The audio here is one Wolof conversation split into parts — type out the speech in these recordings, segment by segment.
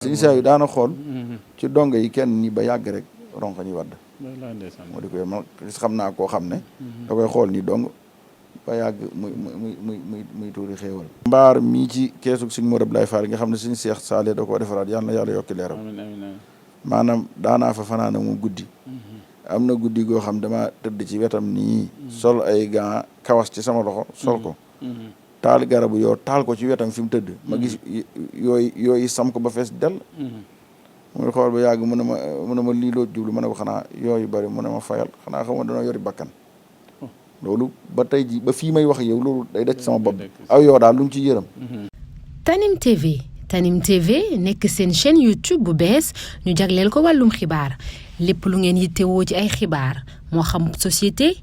sëñ saa yu daana xool ci dongo yi kenn ni ba yàgg rek ronko ñi wadd moo di ko ma xam naa koo xam ne da koy xool ni dong ba yàgg muy tuuri xéewal mbaar mii ci keesug suñ Modou Abdoulaye Fall nga xam ne suñ Seex Saale da koo defaraat yàlla na yàlla yokki leeram maanaam daanaa fa fanaana mu guddi am na guddi goo xam dama tëdd ci wetam nii sol ay gants kawas ci sama loxo sol ko taal garabu yoo taal ko ci wetam fi mu tëdd ma gis yooyu sam ko ba fees del muy xool ba yàgg mu ne ma lii loo jublu ma ne ko xanaa yooyu bari mu ne ma fayal xanaa xam nga dañoo yori bakkan loolu ba tey ji ba fii may wax yow loolu day daj sama bopp aw yoo daal lu mu ci yërëm. Tanim TV nekk seen chaîne YouTube bu bees ñu jagleel ko wàllum xibaar lépp lu ngeen yittewoo ci ay xibaar moo xam société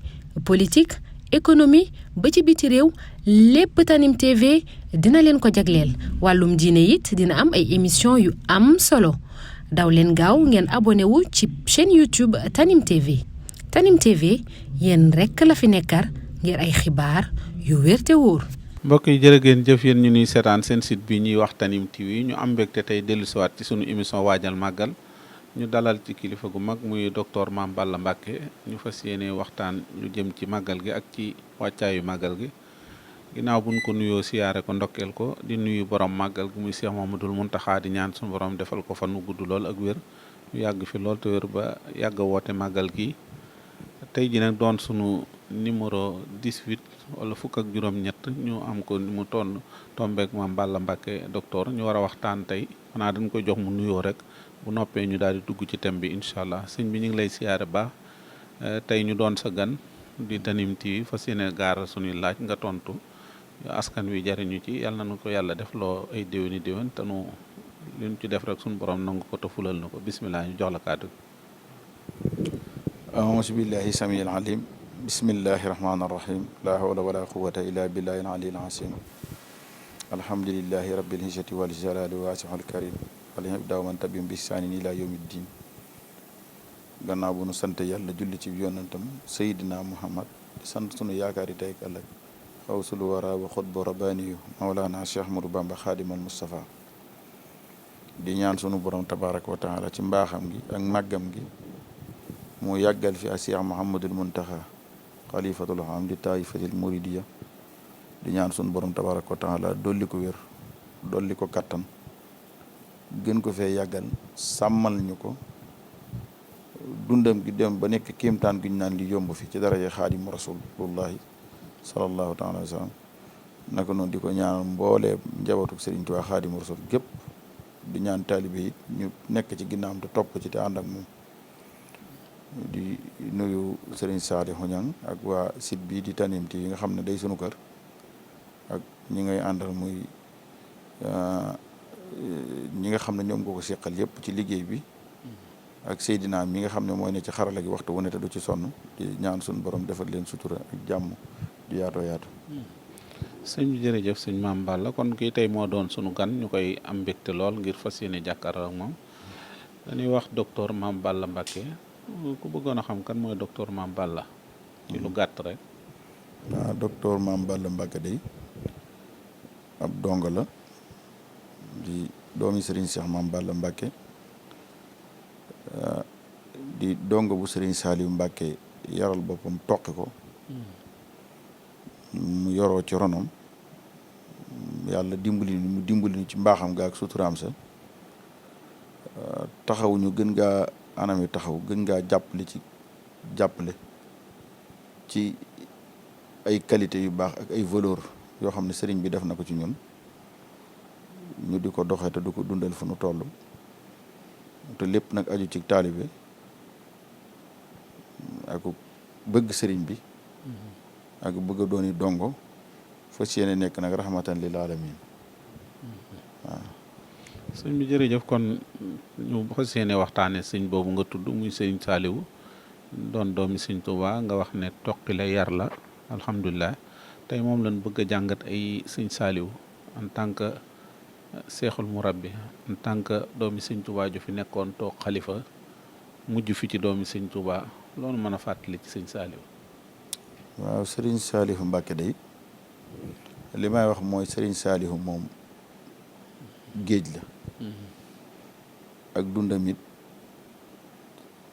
politique économie ba ci biti réew lépp Tanim TV dina leen ko jagleel wàllum diine it dina am ay émission yu am solo daw leen gaaw ngeen abonné wu ci chaîne YouTube Tanim TV Tanim TV yéen rekk la fi nekkar ngir ay xibaar yu wér te wóor. mbokk yi jërë ngeen jëf yéen ñu nuy seetaan seen site bi ñuy wax Tanim TV ñu am mbégte tey dellusiwaat ci sunu émission waajal màggal ñu dalal ci kilifa gu mag muy docteur Mame Balla Mbacké ñu fas yéene waxtaan lu jëm ci màggal gi ak ci wàccaayu màggal gi ginnaaw buñ ko nuyoo siyaare ko ndokkeel ko di nuyu borom màggal gi muy Cheikh Mouhamadoul Mountakha di ñaan suñu borom defal ko fan wu gudd lool ak wér ñu yàgg fi lool te wér ba yàgg woote màggal gi tey ji nag doon sunu numéro 18 wala fukk ak juróom-ñett ñu am ko mu tombeek Mame Balla Mbacké docteur ñu war a waxtaan tey xanaa dañ koy jox mu nuyoo rek bu noppee ñu daal di dugg ci thème bi incha allah sëñ bi ñu ngi lay siyaare baax tey ñu doon sa gan di Tanim TV fas yéene gaar suñuy laaj nga tontu askan wi jariñu ci yàlla na ko yàlla def loo ay déwéni déwén te nu li ñu ci def rek suñu borom nangu ko te fulal na ko bisimilah ñu jox la kàddu gi. auzu billahi samiil alim bismillahi rahmaani rahim la hawla wala quwwata illa billahi al aliyyil azim alhamdulillahi rabbil izzati wal jalali waasihul karim wala daaw man tabim bi saanin ila yawmi ddin gannaaw bu nu sant yàlla julli ci yonentam Seydina Muhammad di sant sunu yaakaari tey ak ëllëg xawsul wara wa xutbu rabbaniyu Mawlana Cheikh Ahmadou Bamba Xaadimal Mustafa di ñaan sunu borom tabaraka wa taala ci mbaaxam gi ak màggam gi mu yàggal fi a Cheikh Mouhamadoul Mountakha xalifatul am di taifatil muridiya di ñaan sunu borom tabaraka wa taala dolli ko wér dolli ko kattan gën ko fee yàggal sàmmal ñu ko dundam gi dem ba nekk kéemtaan gi ñu naan li yomb fi ci daraja xaadimu rasulullahi sallallahu taala wa sallam naka noonu di ko ñaanal mboolee njabootu Serigne Touba xaadimu rasul gépp di ñaan taalibe it ñu nekk ci ginnaawam te topp ci te ànd ak moom di nuyu Serigne Saliou Niang ak waa site bii di Tanim TV yi nga xam ne day sunu kër ak ñi ngay àndal muy ñi nga xam ne ñoom nga ko seqal yëpp ci liggéey bi ak Seydina mi nga xam ne mooy ne ci xarala gi waxtu wu ne te du ci sonn di ñaan suñu borom defal leen sutura ak jàmm di yaatoo yaatu. sëñ bi jërëjëf sëñ Mame Balla kon kii tey moo doon sunu gan ñu koy am mbégte lool ngir fas yéene jàkkaarloo ak moom dañuy wax docteur Mame Balla Mbacké ku bëggoon a xam kan mooy docteur Mame Balla ci lu gàtt rek. waaw docteur Mame Balla Mbacké day ab donga la di doomi Serigne Cheikh Mame Balla Mbacké di donga bu Serigne Saliou Mbacké yaral boppam toqi ko mu yoroo ci ronom yàlla mu dimbali ci mbaaxam ga ak suturaam sa taxaw ñu gën gaa anam yi taxaw gën ngaa jàppale ci ay qualité yu baax ak ay valeur yoo xam ne sëriñ bi def na ko ci ñun ñu di ko doxee te du ko dundal fu nu toll te lépp nag aju ci taalibe ak bëgg sëriñ bi ak bëgg a dooni dongo fas yéene nekk nag rahmatan lil alamin waaw. sëñ bi jërëjëf kon ñu fas yéene waxtaane sëñ boobu nga tudd muy sëñ Saliou doon doomi sëñ Touba nga wax ne toqi la yar la alhamdulilah tey moom lañ bëgg a jàngat ay sëñ Saliou en tant que seexul murabbi en tant que doomi sëñ Touba ju fi nekkoon toog xalifa mujj fi ci doomi sëñ Touba loolu mën a fàttali ci sëñ Saliou. waaw Serigne Saliou Mbacké day li may wax mooy Serigne Saliou moom géej la ak dundam it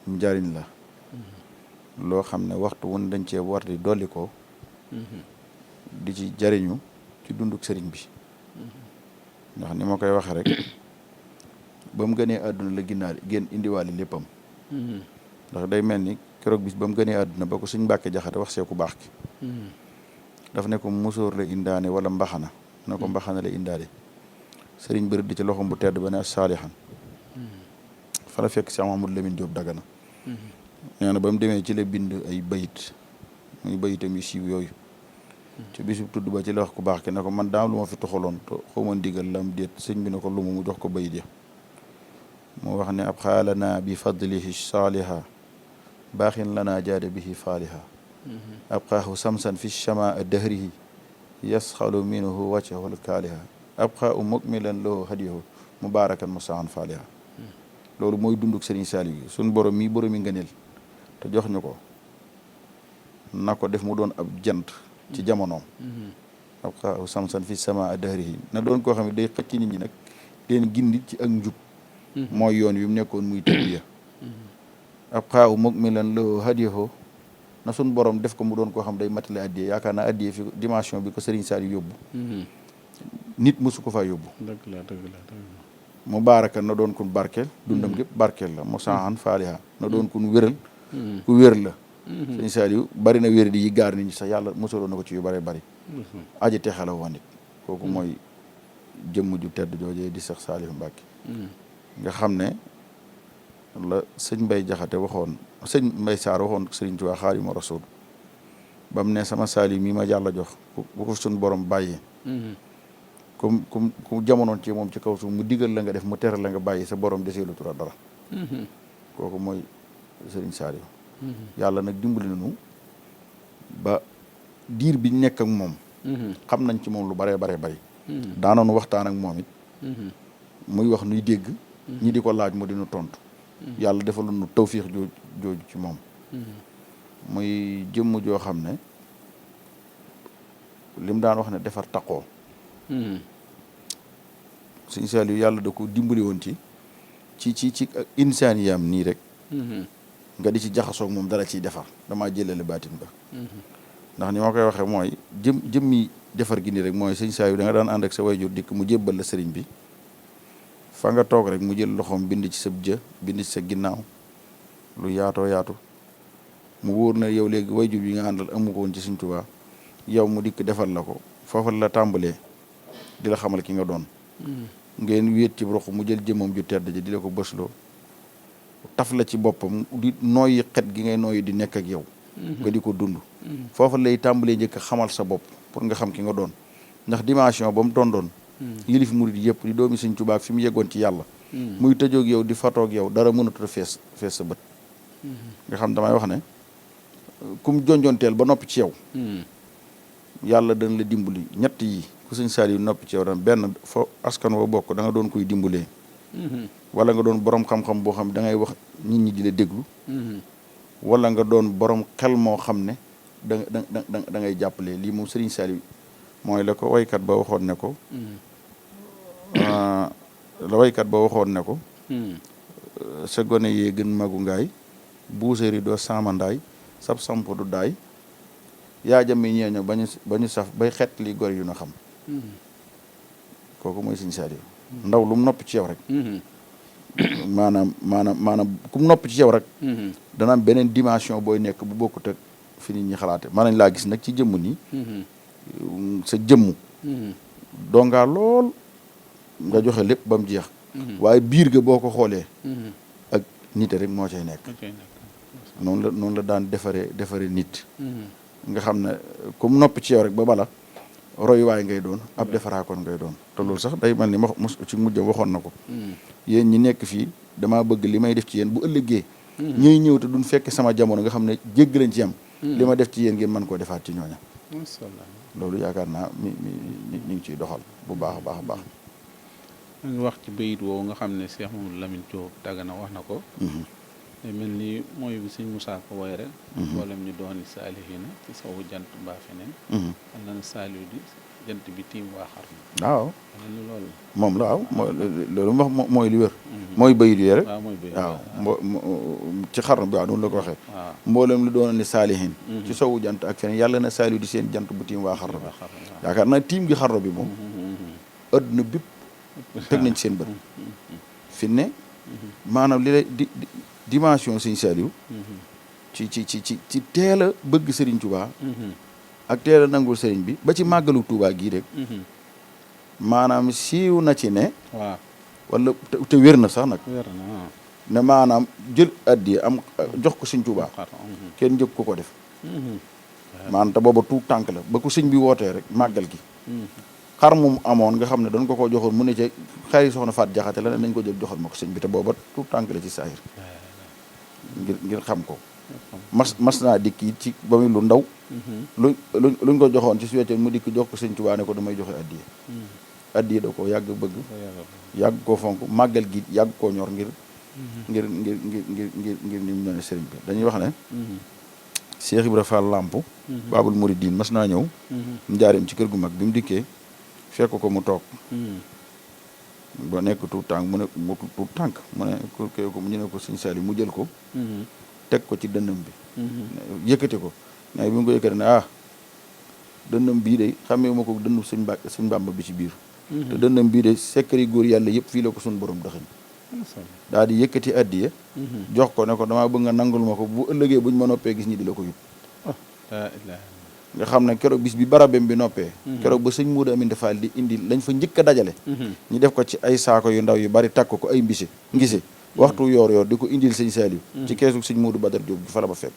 njariñ la loo xam ne waxtu wun dañ cee war di dolli ko di ci jariñu ci dunduk sëriñ bi ndax ni ma koy waxe rek ba mu gënee àdduna la génn indiwaale léppam ndax day mel ni keroog bis ba mu gënee àdduna ba ko suñ Mbàkke Jaxate wax see ku baax ki daf ne ko musóor la indaane wala mbaxana ne ko mbaxana la indaale sëriñ bëri di ci loxom bu tedd ba ne saalihan fa la fekk Cheikh Mahamadou Lamine Diop Dagana nee na ba mu demee ci la bind ay bayit muy bayitam yu siiw yooyu ci bisub tudd ba ci la wax ku baax ki ne ko man daam lu ma fi toxaloon te xawma ndigal lam déet sëñ bi ne ko lu mu jox ko bayit ya mu wax ne ab xaalana bi fadlihi saaliha baaxin lana jaada bihi faaliha ab xaahu samsan fi chama dahrihi yasxalu minhu waccahu kaaliha ab xaa u mukmilan lahu hadiyahu mubarakan musaan faaliha loolu mooy dunduk Sëriñ Saaliw gi suñ borom mii borom yi ngëneel te jox ñu ko na ko def mu doon ab jant ci jamonoom ab xaa u samsan fi chama dahrihi na doon koo xam ne day xëcc nit ñi nag leen gindi ci ak njub mooy yoon wi mu nekkoon muy tarbiya ab xaa u mukmilan lahu hadiyahu na suñ borom def ko mu doon koo xam day matale addiye yaakaar naa addiye fi dimension bi ko Sëriñ Saaliw yóbbu nit mosu ko faa yóbbu dëgg la mu baaraka na doon kun barkeel dundam gépp barkeel la mu saaxan faaliha na doon kun wéral ku wér la Sëriñ Saaliw bari na wér di yi gaar nit ñi sax yàlla mosaloon na ko ci yu bare bari aji texala woon nit kooku mooy jëmm ju tedd joojee di Seex Saaliw Mbàkke nga xam ne la sëñ Mbay Jaxate waxoon sëñ Mbay Saar waxoon Sëriñ Tuubaa Xaadimu Rasuul ba mu ne sama Saaliw mii ma yàlla jox bu ko suñ borom bàyyee ku jamonoon ci moom ci kaw suuf mu digal la nga def mu tere la nga bàyyi sa borom desee lu tura dara kooku mooy Sëriñ Saaliw yàlla nag dimbali nañu ba diir bi nekk ak moom xam nañ ci moom lu baree baree bari daanoonu waxtaan ak moom it muy wax nuy dégg ñi di ko laaj mu dinu tontu yàlla defal nu tawfiix jooju ci moom muy jëmm joo xam ne lim daan wax ne defar taqoo Sëriñ Saaliw yàlla da ko dimbali woon ci insaaniyam nii rek nga di ci jaxasoog moom dara ciy defar damaa jëlale baatin ba ndax ni ma koy waxee mooy jëmmi defar gi nii rek mooy Sëriñ Saaliw da nga daan ànd ak sa wayjur dikk mu jébbal la sëriñ bi fa nga toog rek mu jël loxoom bind ci sa bind ci sa ginnaaw lu yaatoo yaatu mu wóor na yow léegi wayjur bi nga àndal amu ko woon ci Sëriñ Tuubaa yow mu dikk defal la ko foofa la tàmbalee di la xamal ki nga doon ngeen wéet ci roq mu jël jëmmam ju tedd ji di la ko bësloo taf la ci boppam di nooyi xet gi ngay nooyi di nekk ak yow nga di ko dund foofa lay tàmbalee njëkk xamal sa bopp pour nga xam ki nga doon ndax dimension ba mu doon yilif murid yëpp di doomi Sëriñ Tuubaa fi mu yeggoon ci yàlla muy tëjoog yow di fatoog yow dara mënatu a fees sa bët nga xam damay wax ne kum jonjonteel ba noppi ci yow yàlla dana la dimbali ñett yi ku Sëriñ Saaliw noppi ci yow dam benn fo askan wa bokk da nga doon koy dimbalee wala nga doon borom xam-xam boo xam ne da ngay wax nit ñi di la déglu wala nga doon borom xel moo xam ne da ngay jàppale lii moom Sëriñ Saaliw mooy la ko waykat ba waxoon ne ko sa gone yee gën magu ngaay buusari doo saamandaay sab samp du daay yaa jami ñeeño bañu saf bay xet li gor yu na xam kooku mooy Sëriñ Saaliw ndaw lu mu nopp ci yow rek maanaam ku mu nopp ci yow rek dana am beneen dimension booy nekk bu bokkut ak fi nit ñi xalaate mën nañ laa gis nag ci jëmm nii sa jëmm dongaa lool nga joxe lépp ba mu jeex waaye biir ga boo ko xoolee ak nit rek moo cay nekk noonu la daan defare nit nga xam ne comme nopp ci yow rek ba bala royuwaay ngay doon ab defaraakoon ngay doon te loolu sax day mel ni ci mujjam waxoon na ko yéen ñi nekk fii damaa bëgg li may def ci yéen bu ëllëgee ñuy ñëw te duñ fekke sama jamono nga xam ne jégg lañ ci am li ma def ci yéen ngeen mën koo defaat ci ñooña loolu yaakaar naa ñu ngi ciy doxal bu baax a baax a baax ñu wax ci bayit woowu nga xam ne Cheikh Mamadou Lamine Diop Dagana wax na ko te mel ni mooy bi Sëriñ Musaa ko woy rek mboolem ñu dooni saalihina ci sowu jant mbaa feneen xam na Saaliw di jant bi tiim waa xarnu. waaw loolu. moom la waaw loolu mooy li wér. mooy bayit yi rek. waaw mooy bayit waaw ci xarnu bi waaw noonu la ko waxee. waaw mboolem lu doon ni saalihin ci sowu jant ak feneen yàlla na saalihu di seen jant bu tiim waa xarnu bi. yaakaar naa tiim gi xarnu bi moom. adduna bépp teg nañ ci seen bët. fi ne maanaam li lay dimension Sëñ Saaliw ci teel a bëgg Serigne Touba. ak teel a nangul Serigne bi ba ci màggalu Touba gii rek. maanaam siiw na ci ne. waaw wala te wér na sax nag. wér na ne maanaam jël addiya am jox ko Sëñ Touba. kenn njëkk ko def. maanaam te booba tuut tànk la ba ko sëñ bi wootee rek màggal gi. xar mu amoon nga xam ne dañ ko joxoon mu ne ca xari soxna Faat Jaxate la ne nañ ko jël joxoon ma ko sëñ bi te booba tuut tànk la ci saahir ngir xam ko. mas naa dikk it ci ba muy lu ndaw. luñ ko joxoon ci su weccee mu dikk jox ko Sëñ Tuubaa ne ko damay joxe addiya. addiya da ko yàgg bëgg. yàgg koo fonk màggal gi yàgg koo ñor ngir ni mu ñëwee sëriñ bi dañuy wax ne. Cheikh Ibra Fall Lamp. Baabul Muridiin mas naa ñëw. njaareem ci kër gu mag bi mu dikkee fekk ko mu toog. ba nekk tuut tànk mu ne ñu ne ko Sëñ Saaliw mu jël ko. teg ko ci dënnam bi. yëkkati ko mais bi mu ko yëkkati ne dënnam bii de xamee ma ko dënnu Sëñ Bàmba bi ci biir. te dënnam bii de sekkari góor yàlla yëpp fii la ko suñu borom daxañ. daal di yëkkati addiya. jox ko ne ko damaa bëgg nga nangul ma ko bu ëllëgee buñ ma noppee gis ñi di la ko yóbbu. nga xam ne keroog bis bi barabem bi noppee. keroog ba sëñ Muudu Aminta Fall di indi lañ fa njëkk a dajale. ñu def ko ci ay saako yu ndaw yu bari takk ko ay ngise waxtu yoor di ko indil Sëñ Saaliw ci keesu sëñ Muudu Badar Jóob gi fa la ba fekk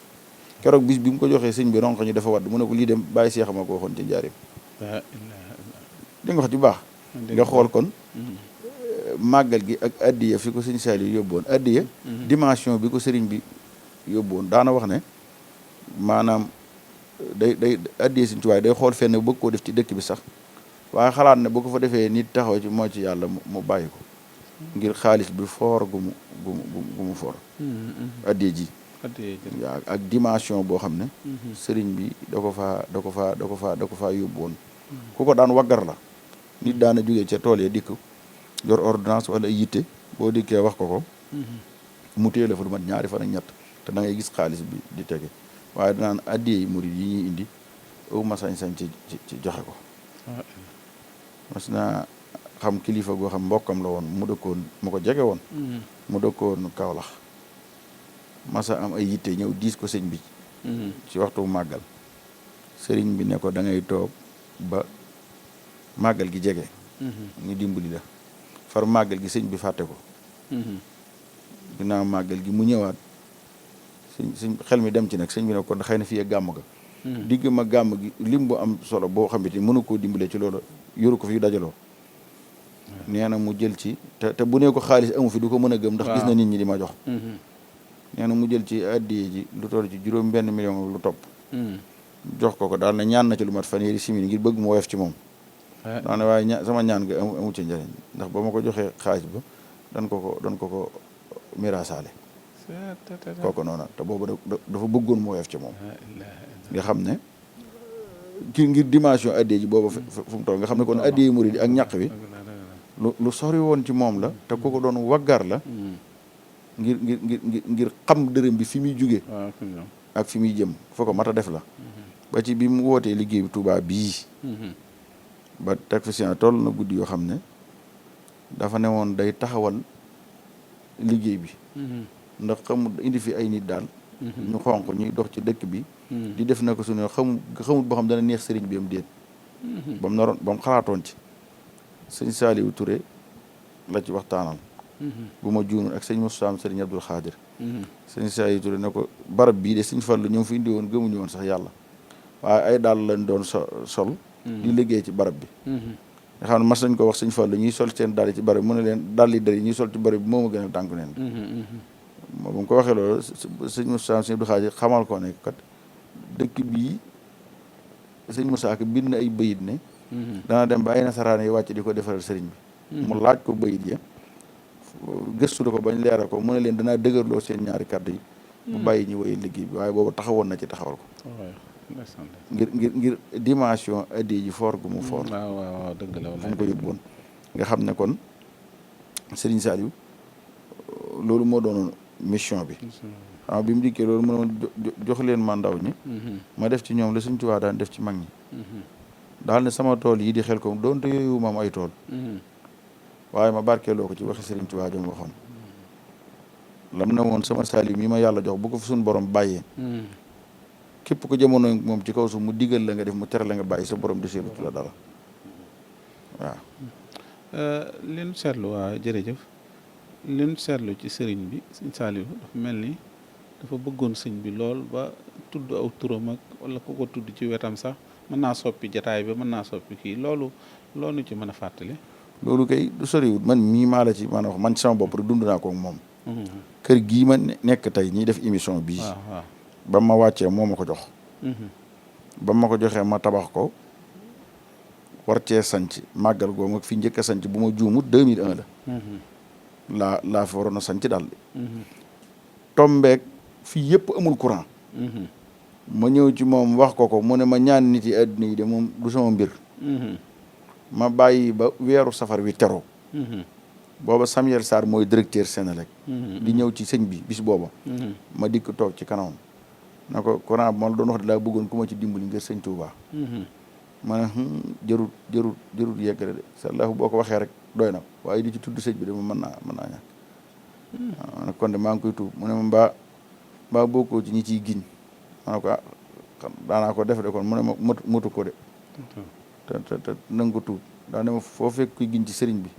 keroog bis bi mu ko joxee sëñ bi ronq ñu dafa wadd mu ne ko lii dem bàyyi Seex ma ko waxoon ci njaareem. di nga wax ju baax nga xool kon màggal gi ak addiya fi ko Sëñ Saaliw yóbboon addiya dimension bi ko sëriñ bi yóbboon daana wax ne maanaam day addiya Sëñ Tuubaa day xool fenn bëgg koo def ci dëkk bi sax waaye xalaat ne bu ko fa defee nit taxaw ci moo ci yàlla mu bàyyi ko ngir xaalis bi foor gu mu foor addiya ji waaw ak dimension boo xam ne sëriñ bi da ko faa yóbbu woon ku ko daan waggar la nit daana jógee ca tool ya dikk yor ordonnance wala yitte boo dikkee wax ko mu téye la fa du mat ñaari fan ak ñett te da ngay gis xaalis bi di tege waaye danaan addiya yi murid yi ñuy indi aw ma sañ-sañ ci joxe ko mas naa xam kilifa goo xam mbokkam la woon mu ko jege woon mu dëkkoon Kaolack masa am ay yitte ñëw diis ko sëñ bi ci waxtu màggal sëriñ bi ne ko da ngay toog ba màggal gi jege ñu dimbali la far màggal gi sëñ bi fàtte ko ginnaaw màggal gi mu ñëwaat sëñ xel mi dem ci nag sëñ bi ne ko xëy na fii ak gàmm ga digg ma gàmm gi lim bu am solo boo xamante ni mënu koo dimbalee ci loolu yoru ko fi dajaloo nee na mu jël ci te bu nee ko xaalis amu fi du ko mën a gëm ndax gis na nit ñi di ma jox nee na mu jël ci addiya ji lu toll ci juróom benn million lu topp jox ko daal ne ñaan na ci lu mat fanweeri simili ngir bëgg mu woyof ci moom daane waaye sama ñaan nga amu ci njëriñ ndax ba ma ko joxee xaalis ba dan ko miraasaale kooku noonu te boobu dafa bëggoon mu woyof ci moom nga xam ne ngir dimension addiya ji boobu fu mu toll nga xam ne kon addiya murid ak ñaq wi lu sori woon ci moom la te ku ko doon waggar la ngir xam dërëm bi fi muy jóge ak fi muy jëm foo ko mat a def la ba ci bi mu wootee liggéey bi Tuubaa bii ba teg fi sien toll na guddi yoo xam ne dafa ne woon day taxawal liggéey bi ndax xamul indi fi ay nit daal ñu xonq ñuy dox ci dëkk bi di def na ko suñu xamut boo xam dana neex sëriñ bi am déet ba mu xalaatoon ci sëñ Saaliwu Touré la ci waxtaanal bu ma juunul ak sëñ Moussa sëriñ Abdul Xaadir sëñ Saaliwu Touré ne ko barab bii de sëñ Fallu ñoom fi indi woon gëmuñu woon sax yàlla waaye ay daal lañ doon sol di liggéey ci barab bi nga xam ne mas nañ ko wax sëñ Fallu ñuy sol seen daal ci barab bi mu ne leen daal yi dari ñuy sol ci barab bi moo ma gën a tànk neen bu mu ko waxee loolu sëñ Moussa sëñ Abdul Xaadir xamal ko ne kat dëkk bii sëñ Moussa Ka bind na ay bayit ne dana dem ba ay nasaraan yi wàcc di ko defaral sëriñ bi mu laaj ko bayit ya gëstu ko bañ leeral ko mu ne leen danaa dëgërloo seen ñaari kàddu yi bu bàyyi ñu woyee liggéey bi waaye boobu taxawoon na ci taxawal ko ngir dimension addiya ji foor gu mu foor. waaw dëgg la fu mu ko yóbbuwoon nga xam ne kon Serigne Saliou loolu moo doonoon mission bi. waaw bi mu dikkee loolu mu ne jox leen ma ndaw ñi. ma def ci ñoom la Sëriñ Tuubaa daan def ci mag ñi. daal ne sama tool yi di xel ko doonte yooyu moom ay tool. waaye ma barkeeloo ko ci waxi Sëriñ Tuubaa jom waxoon. lam ne woon sama Saliou mi ma yàlla jox bu ko fi suñu borom bàyyee. képp ko jamono moom ci kaw suuf mu digal la nga def mu tere la nga bàyyi sa borom di seelutu la dara waaw. leen seetlu jërëjëf leen seetlu ci sëriñ bi sëñ Saliou dafa mel ni dafa bëggoon sëñ bi lool ba tudd aw turam ak wala ku ko tudd ci wetam sax mën naa soppi jataay bi mën naa soppi kii loolu ci mën a fàttali. loolu kay du soriwut man mii maa la ci maanaam wax man ci sama bopp rek dund naa ko ak moom. kër gii ma nekk tey ñiy def émission bii. waaw ba ma wàccee moo ma ko jox. ba ma ko joxee ma tabax ko war cee sanc màggal googu ak fi njëkk a sanc bu ma juumut 2001 la. laa fi waroon a sanc daal. tombeek fii yëpp amul courant. ma ñëw ci moom wax ko mu ne ma ñaan nit yi àdduna yi de moom du sama mbir. ma bàyyi ba weeru safar wi teroo. booba Samuel Sarr mooy directeur Sénélec. di ñëw ci sëñ bi bis booba. ma dikk toog ci kanamam. na ko courant bi ma la doon wax de laa bëggoon ku ma ci dimbali ngir sëñ Touba. ma ne jërut yeggale de sallahu boo ko waxee rek doy na waaye di ci tudd sëñ bi de moom mën naa ñàkk. waaw ma ne kon de maa ngi koy tuub mu ne ma mbaa bokkoo ci ñi ciy giñ ma ne ko daanaa ko def de kon mu ne ma motu ko de. te nanga ko tuub daa ne ma foo fekk kuy giñ ci sëriñ bi.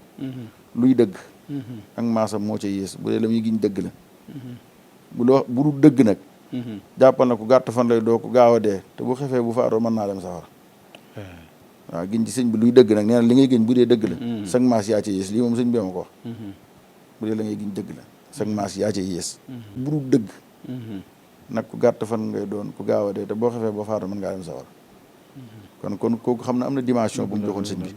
luy dëgg. ak maasam moo ca yées bu dee la muy giñ dëgg la. bu du dëgg nag. jàppal na ku gàtt fan lay doo ko gaaw a dee te bu xefee bu faatoo mën naa dem safara. waaw giñ ci sëñ bi luy dëgg nag nee na li ngay giñ bu dee dëgg la. sag maas yaa ca yées lii moom sëñ bi ma ko wax. bu dee la ngay giñ dëgg la sag maas yaa ca yées. bu du dëgg. nag ku gàtt fan ngay doon ku gaaw a dee te boo xefee boo faatoo mën ngaa dem safara. kon kooku xam na am na dimension bu mu joxoon sëñ bi.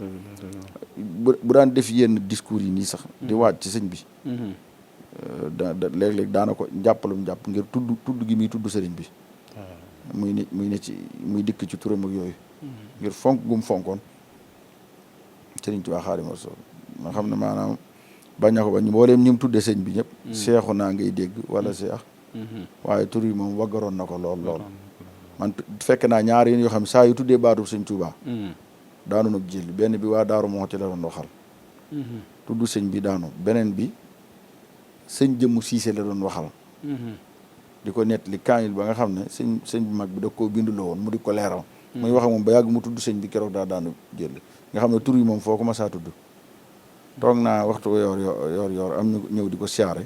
bu daan def yenn discours yi nii sax. di waaj ci sëñ bi. léeg-léeg daana ko jàppalum jàpp ngir tudd gi muy tudd sëriñ bi. muy dikk ci turam ak yooyu. ngir fonk gum fonkoon sëriñ Tuubaa Xaadimu Rasuul nga xam ne maanaam bañ na ko ba mbooleem ñi mu tuddee sëñ bi ñëpp. seexu naa ngay dégg wala seex. waaye tur yi moom waggaroon na ko lool. man fekk naa ñaar yéen yoo xam ne saa yu tuddee baatu sëñ Tuubaa. daanu nag jël benn bi waa Daaru Muxti la doon waxal. tudd sëñ bi daanu beneen bi. sëñ jëmmu siise la doon waxal. di ko nettali kaamil ba nga xam ne sëñ bi mag bi da koo binduloo woon mu di ko leeral. muy wax moom ba yàgg mu tudd sëñ bi keroog daanu jël nga xam ne tur yi moom foo ko masaa tudd. toog naa waxtu yor am ñu ñëw di ko siyaare.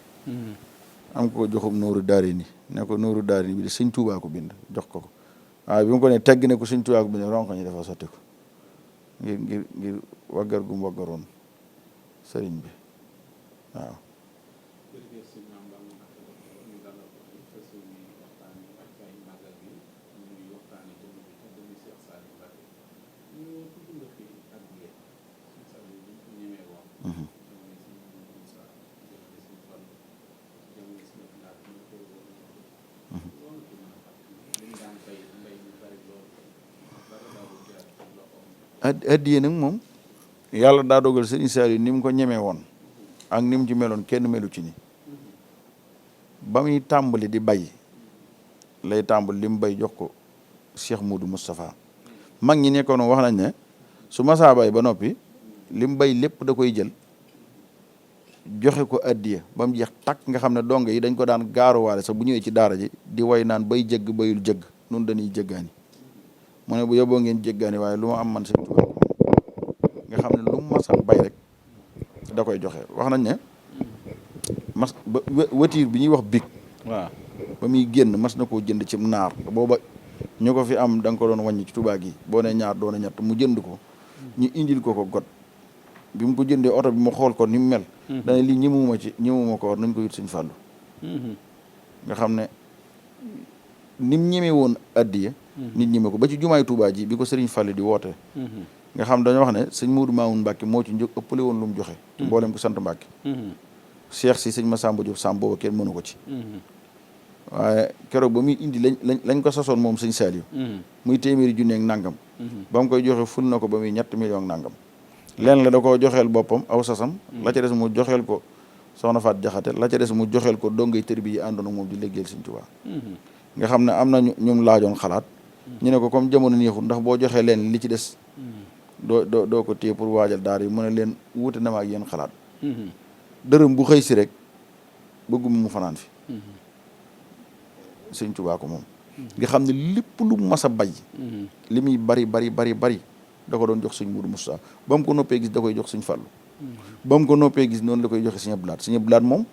am ko joxum Nooru Daarayni ne ko Nooru Daarayni bi de sëñ Tuubaa ko bind jox ko waaye bi mu ko ne tegg ne ko sëñ Tuubaa ko bind ronko ñi dafa sotti ko ngir waggar gum waggaroon sëriñ bi waaw. addiye nag moom yàlla daa dogal Sëriñ Saliou ni mu ko ñemee woon ak ni mu ci meloon kenn melu ci ni ba muy tàmbali di bay lay tàmbali li mu bay jox ko Cheikh Moudou Moustapha mag ñi nekkoon wax nañ ne su masaa bay ba noppi li mu bay lépp da koy jël joxe ko addiye ba mu jeex takk nga xam ne donge yi dañ ko daan gaaruwaale sax bu ñëwee ci daara ji di way naan bay jëgg bayul jëgg nun dañuy jëggaani mu ne bu yóbboo ngeen jéggaani waaye lu ma am man Sëñ Tuubaa nga xam ne lu mu mas a bay rek da koy joxe wax nañ ne ba watiir bi ñuy wax big waaw ba muy génn mas na koo jënd ci naar booba ñu ko fi am da nga ko doon wàññi ci Tuubaa gi boo ne ñaar doon ñett mu jënd ko ñu indil ko got bi mu ko jëndee oto bi mu xool ko ni mu mel dana lii ñemuma ko war nañ ko yut Sëñ Fallu nga xam ne ni mu ñemee woon addiya nit ñeme ko ba ci jumaay Tuubaa ji bi ko Sëriñ Fallu di woote nga xam dañoo wax ne sëñ Muudu Maamun Mbàkke moo ci njëkk ëppale woon lu mu joxe mboolem ko sant Mbàkke Cheikh si sëñ Masamba Diop Samb booba kenn mënu ko ci waaye keroog ba muy indi lañ ko sasoon moom sëñ Saliou muy téeméeri junne ak nangam ba mu koy joxe ful na ko ba muy 3 millions nangam leen la da koo joxeel boppam aw sasam la ca des mu joxeel ko soxna Faat Jaxate la ca des mu joxeel ko dongay tër bi yi àndoon ak moom di liggéeyal sëñ Tuubaa nga xam ne am na ñu laajoon xalaat ñu ne ko comme jamono neexul ndax boo joxee leen li ci des doo ko téye pour waajal daar yi mu ne leen wuute na ma ak yéen xalaat dërëm bu xëy si rek bëgguma mu fanaan fi sëñ Tuubaa ko moom nga xam ne lépp lu mas a bay li muy bari da ko doon jox sëñ Mourou Moussa ba mu ko noppee gis da koy jox sëñ Fallou ba mu ko noppee gis noonu la koy joxe sëñ Abdou Lahad moom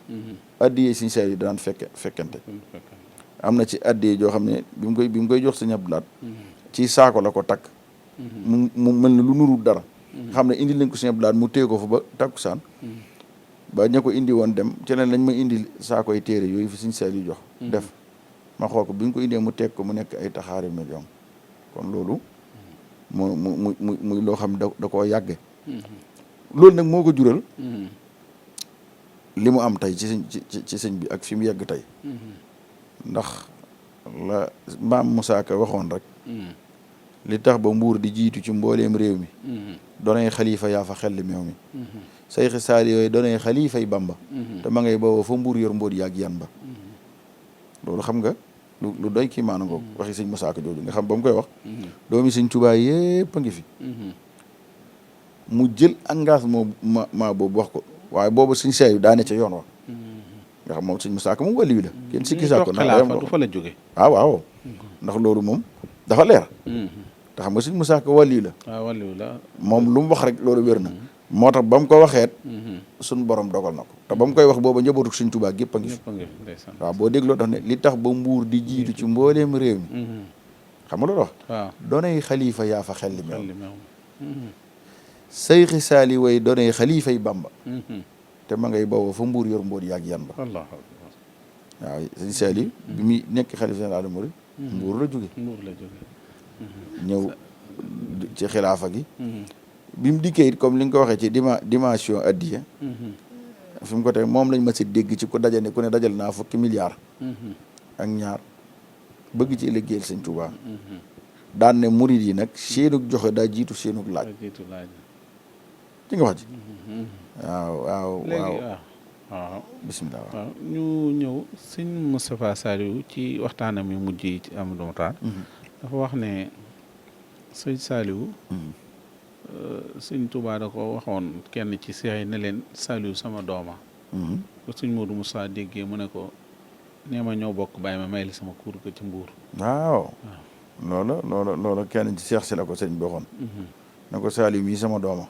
addiyee sëñ Saliou daan fekkente am na ci addiyee joo xam ne bi mu koy jox sëñ Abdou Lahad ci saako la ko takk mu mel ne lu nuru dara xam ne indi lañ ko sëñ Abdou Lahad mu téye ko fa ba takkusaan ba ña ko indi woon dem ci leen lañ ma indi saakoy téere yooyu fi sëñ Saliou jox def ma xool ko bi ñu ko indee mu teg ko mu nekk ay taxaari million kon loolu muy loo xam ne da koo yàgge loolu nag moo ko jural li mu am tey ci sëñ bi ak fi mu yegg tey ndax la maam Moussa Ka waxoon rek li tax ba mbuur di jiitu ci mbooleem réew mi doonay xalifa yaa fa xelli meew mi sayxi saali yooyu doonay xalifay Bamba te ma ngay booba fa mbuur yor mbóot yaag yan ba loolu xam nga lu doy kii maana ngoog waxi sëñ Moussa Ka jooju nga xam ba mu koy wax doomi sëñ Tuubaa yépp a ngi fi mu jël engagement ma boobu wax ko waaye boobu sëñ Saliou daane ca yoon wa nga xam moom sëñ Moussa Ka moom wàlli wi la kenn sikki saako du fa la jóge waaw ndax loolu moom dafa leer te xam nga sëñ Moussa Ka wàlli la wàlli la moom lu mu wax rek loolu wér na moo tax ba mu ko waxeet suñ borom dogal na ko te ba mu koy wax booba njabootu sëñ Tuubaa gépp a ngi fi waaw boo dégloo tax ne li tax ba mbuur di jiitu ci mbooleem réew mi xam nga loolu wax doonay xalifa yaa fa xelli meew sayxi saali way doonay xalifay Bamba te ma ngay bawoo fa mbuur yor mbóot yaag yan ba waaw sëñ Saliou bi muy nekk xalifa général des mourides mbuur la jóge ñëw ci xilaafa gi bi mu dikkee it comme li nga ko waxee ci dimension addiya fi mu ko teg moom lañ ma si dégg ci ku dajane ku ne dajal naa 10 milliards ak ñaar bëgg ci liggéeyal sëñ Tuubaa daan ne murid yi nag seenug joxe daa jiitu seenug laaj ci nga wax ji waaw bismillah waaw ñu ñëw sëñ Moustapha Saliou ci waxtaanam yu mujj yi ci Amadou Mahtar dafa wax ne sëñ Saliou sëñ Tuubaa da ko waxoon kenn ci seex yi ne leen Saliou sama dooma ko sëñ Modou Moussa déggee mu ne ko nee ma ñoo bokk bàyyi ma may li sama kuur ko ci mbuur waaw loola kenn ci seex si la ko sëñ bi waxoon ne ko Saliou mii sama dooma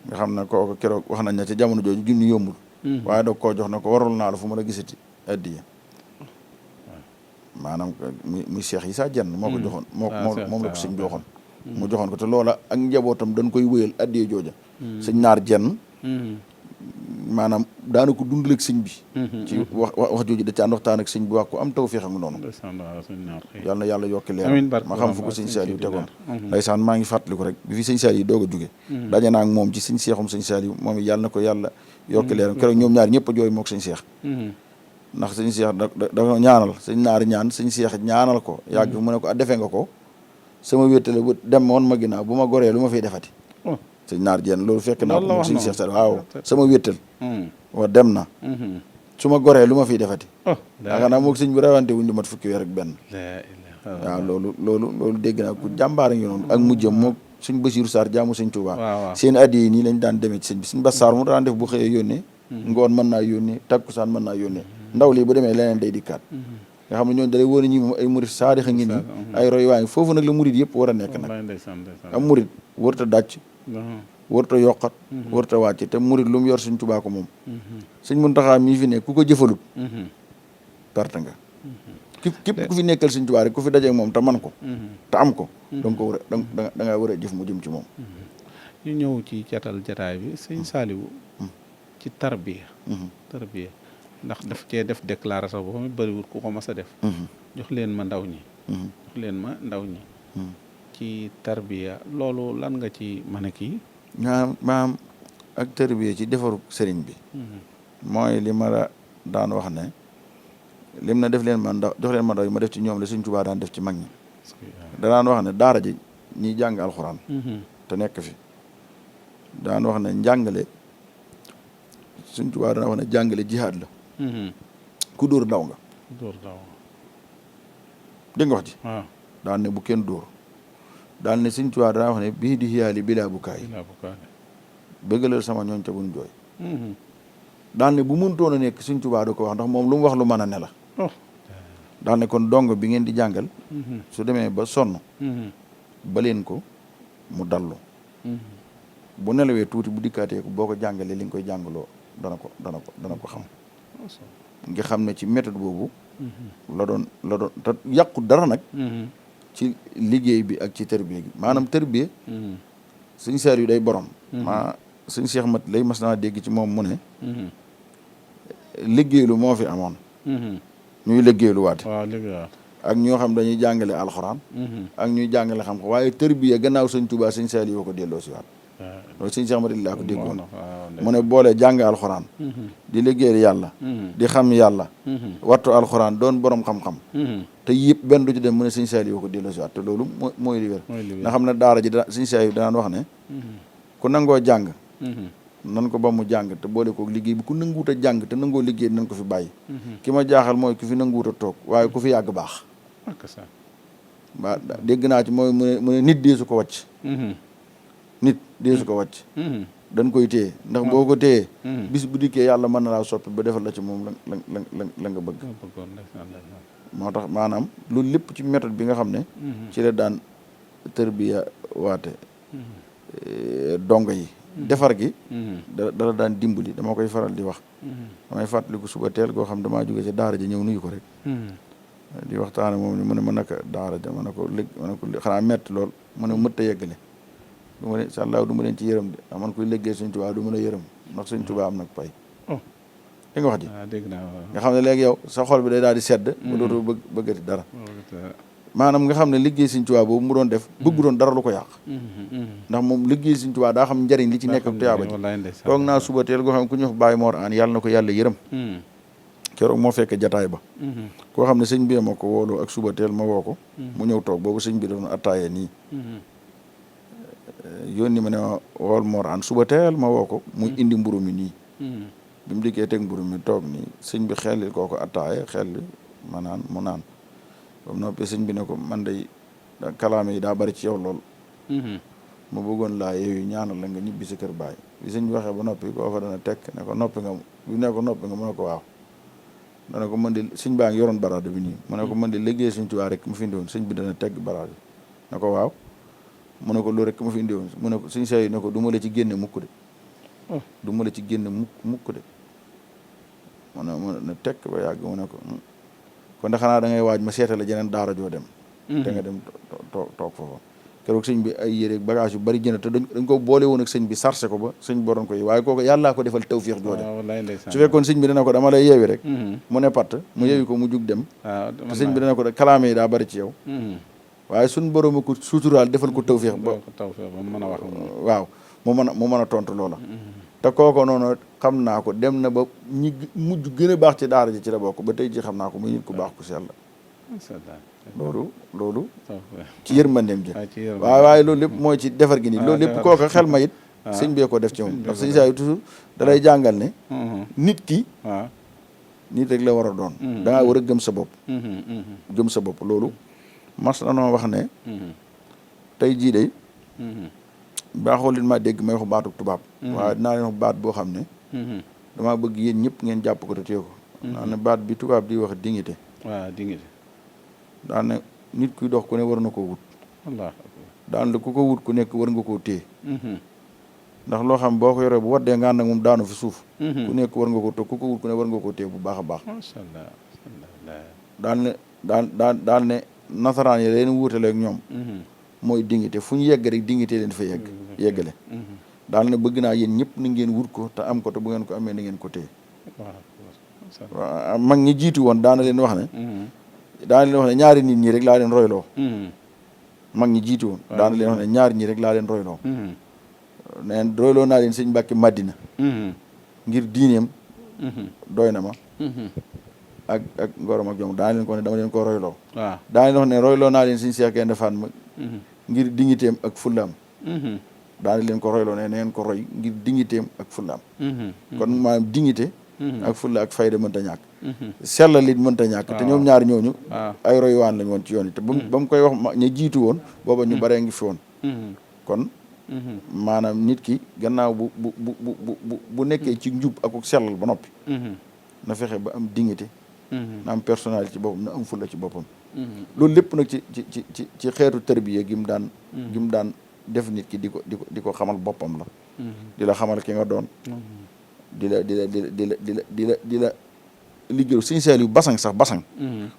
nga xam ne kooku keroog wax nañ ne ci jamono jooju junni yombul waaye doog koo jox na ko warul naa la fu mu la gisati addiya maanaam muy seex yi saa jenn moo ko joxoon moom la ko sëñ bi waxoon mu joxoon ko te loola ak njabootam dañ koy wéyal addiya jooja sëñ naar jenn maanaam daana ko dundal ak sëñ bi ci wax jooju da ci ànd waxtaan ak sëñ bi wax ko am tawfeex ak noonu yàlla na yàlla yokki leer ma xam fu ko sëñ Saliou tegoon ndeysaan maa ngi fàttaliku rek bi fi sëñ Saliou doog a jóge daje naa ak moom ci sëñ seexum sëñ Saliou moom yàlla na ko yàlla yokki leer keroog ñoom ñaar ñëpp a jooy mook sëñ seex ndax sëñ seex da ñaanal sëñ naar ñaan sëñ seex ñaanal ko yàgg mu ne ko defe nga ko sama wéttale bu dem woon ma ginnaaw bu ma goree lu ma fiy defati sëñ naar jenn loolu fekk naa ko moom sëñ seex Saliou waaw sama wéttal wa dem na su ma goree lu ma fiy defati yaakaar naa moog sëñ bi rawante wuñ lu mat fukki weer ak benn waaw loolu dégg naa ku jàmbaara ngi noonu ak mujjëm moog suñ Basiiru Sarr jaamu sëñ Tuubaa seen addi yi nii lañ daan demee ci sëñ bi suñ Bas Sarr mu daan def bu xëyee yónnee ngoon mën naa yónnee takkusaan mën naa yónnee ndaw lii bu demee leneen day dikkaat nga xam ne ñooñu dalay wóor ñi moom ay murid saadix a ngi nii ay roy waaye foofu nag la murid yëpp war a nekk nag am murid warta dàcc warta yokkat warta wàcc te murid lu mu yor sëñ Tuubaa ko moom sëñ Muntaxaa mii fi ne ku ko jëfalut perte nga képp ku fi nekkal sëñ Tuubaa rek ku fi dajeek moom te man ko te am ko danga ko war a da ngaa war a jëf mu jëm ci moom ñu ñëw ci catal jataay bi sëñ Saliou ci tarbiya ndax daf cee def déclaration boo xam ne bëriwul ku ko mas a def jox leen ma ndaw ñi ci tarbiya loolu lan nga ci mën a kii maam ak tarbiya ci defaru sëriñ bi mooy li ma la daan wax ne lim na def leen man ndaw jox leen ma ndaw yi ma def ci ñoom la Sëñ Tuubaa daan def ci mag ñi danaan wax ne daara ji ñiy jàng alxuraan te nekk fi daan wax ne njàngale Sëñ Tuubaa daan wax ne jàngale jihaad la ku dóor daw nga dégg nga wax ji daan ne bu kenn dóor daal ne Sëñ Tuubaa daan wax ne bii di xiyaali bilaa bu kaay bëggalal sama ñooñ ca buñ jooy daal ne bu mëntoon a nekk Sëñ Tuubaa da ko wax ndax moom lu mu wax lu mën a ne la daal ne kon dong bi ngeen di jàngal su demee ba sonn ba leen ko mu dallu bu nelawee tuuti bu dikkaatee ko boo ko jàngalee li nga koy jàngaloo dana ko xam nga xam ne ci méthode boobu la doon te yàqu dara nag ci liggéey bi ak ci tërbiye gi maanaam tërbiye Sëñ Saar yu day borom Sëñ Cheikh Mat lay mas naa dégg ci moom mu ne liggéeylu moo fi amoon ñuy liggéeylu waate ak ñoo xam dañuy jàngale alxuraan ak ñuy jàngale xam-xam waaye tërbiya gannaaw Sëñ Tuubaa Sëñ Saaliw yoo ko delloo si waat loolu Sëñ Cheikh Mat laa ko déggoon mu ne boole jàng alxuraan di liggéeyal yàlla di xam yàlla wattu alxuraan doon borom xam-xam te yëpp benn du ci dem mu ne Sëñ Saaliw yoo ko delloo si waat te loolu mooy li wér nga xam ne daara ji Sëñ Saaliw danaan wax ne ku nangoo jàng nan ko ba mu jàng te boole ko liggéey bi ku nanguwut a jàng te nangoo liggéey nan ko fi bàyyi ki ma jaaxal mooy ku fi nanguwut a toog waaye ku fi yàgg baax waa dégg naa ci mooy mu ne nit deesu ko wàcc nit deesu ko wàcc dañ koy téye ndax boo ko téyee bis bu dikkee yàlla mën na laa soppi ba defal la ci moom la nga bëgg moo tax maanaam loolu lépp ci méthode bi nga xam ne ci la daan tërbiya waate dongo yi defar gi dala daan dimbali dama koy faral di wax damay fàttaliku suba teel goo xam damaa jóge ci daara ja ñëw nuyu ko rek di waxtaane moom ni mu ne ma naka daara ja ma ne ko xanaa metti lool mu ne mëtt a yeggale du ma leen sàllaaw du ma leen ci yërëm de man koy liggéey Sëñ Tuubaa du mën a yërëm ndax Sëñ Tuubaa am nag pay di nga wax ji nga xam ne léegi yow sa xol bi day daal di sedd ba dootoo bëggati dara maanaam nga xam ne liggéey Sëñ Tuubaa boobu mu doon def bëggu doon dara lu ko yàq ndax moom liggéey Sëñ Tuubaa daa xam njariñ li ci nekk tuyaaba ji toog naa suba teel goo xam ne ku ñu wax Baye Mor Aan yàlla na ko yàlla yërëm keroog moo fekk jataay ba koo xam ne sëñ bi ma ko wooloo ak suba teel ma woo ko mu ñëw toog boobu sëñ bi doon attaayee nii yónni ma ne wool Mor Aan suba teel ma woo ko muy indi mburu mi nii bi mu dikkee teg mburu mi toog nii sëñ bi xelli kooko attaaye xelli ma naan mu naan ba mu noppee sëñ bi ne ko man day kalaame yi daa bari ci yow lool ma bëggoon laa yeewu ñaanal la nga ñibbi sa kër baay bi sëñ bi waxee ba noppi koo fa dana tekk ne ko noppi nga bi ne ko noppi nga mu ne ko waaw dana ko mën di sëñ baa ngi yoroon baraade bi nii mu ne ko mën di liggéey Sëñ Tuubaa rek mu fi indi woon sëñ bi dana tegg baraade ne ko waaw mu ne ko loolu rek mu fi indi woon mu ne ko sëñ Saaliw ne ko du ma la ci génne mukk de du ma la ci génne mukk de mu ne tekk ba yàgg mu ne ko kon de xanaa da ngay waaj ma seetale jeneen daara joo dem te nga dem toog foofa keroog sëñ bi ay yére bagage yu bari jënd te dañ ko boole woon ak sëñ bi sarse ko ba sëñ booroon ko yi waaye kooku yàllaa ko defal tawfiix jooju su fekkoon sëñ bi dana ko dama lay yeewi rek mu ne patt mu yeewi ko mu jug dem te sëñ bi dana ko kalaame yi daa bari ci yow waaye suñ borom a ko suturaal defal ko tawfiix ba mën a wax waaw mu mën a tontu loola te kooko noonu xam naa ko dem na ba ñi mujj gën a baax ci daara ji ci la bokk ba tey ji xam naa ko muy nit ku baax ku sell loolu ci yërmandeem ji waaye loolu lépp mooy ci defar gi nii loolu lépp kooka xel ma it sëñ bee ko def ci moom ndax sëñ saa yu toujours da lay jàngal ne nit ki nit rek la war a doon da ngaa war a gëm sa bopp gëm sa bopp loolu mas na noo wax ne tey jii day baaxoo leen maa dégg may wax baatu tubaab waaye dinaa leen wax baat boo xam ne damaa bëgg yéen ñëpp ngeen jàpp ko te téye ko naa ne baat bi tubaab di wax dignité dignité daan ne nit kuy dox ku ne war na koo wut daan la ku ko wut ku nekk war nga koo téye ndax loo xam boo ko yoree bu waddee nga ànd ak moom daanu fi suuf ku nekk war nga koo toog ku ko wut ku ne war nga koo téye bu baax a baax daal ne nasaraan yi leen wuutale ak ñoom mooy dignité fu ñu yegg rek dignité leen fa yeggale daal ne bëgg naa yéen ñëpp na ngeen wut ko te am ko te bu ngeen ko amee na ngeen ko téye waaw mag ñi jiitu woon daana leen wax ne ñaari nit ñi rek laa leen royloo mag ñi jiitu woon daana leen wax ne ñaari ñi rek laa leen royloo neen royloo naa leen sëñ Mbàkke Madina ngir diineem doy na ma ak ngorom ak jom daana leen ko ne dama leen ko royloo waaw daana leen wax ne royloo naa leen Sëñ Cheikh Gaïndé Fatma ngir dignitéem ak fullaam daana leen ko royloo ne ngeen ko roy ngir dignitéem ak fullaam kon maanaam dignité ak fulla ak fayda mënta ñàkk sellal it mënta ñàkk te ñoom ñaar ñooñu ay roywaan lañ woon ci yoon yi te ba mu koy wax ña jiitu woon booba ñu baree ngi fi woon kon maanaam nit ki gannaaw bu nekkee ci njub ak sellal ba noppi na fexe ba am dignité na am personnalité ci boppam na am fulla ci boppam loolu lépp nag ci xeetu tërbiya gi mu daan def nit ki di ko xamal boppam la di la xamal ki nga doon di la liggéeyu Sëñ Saaliw basang sax basang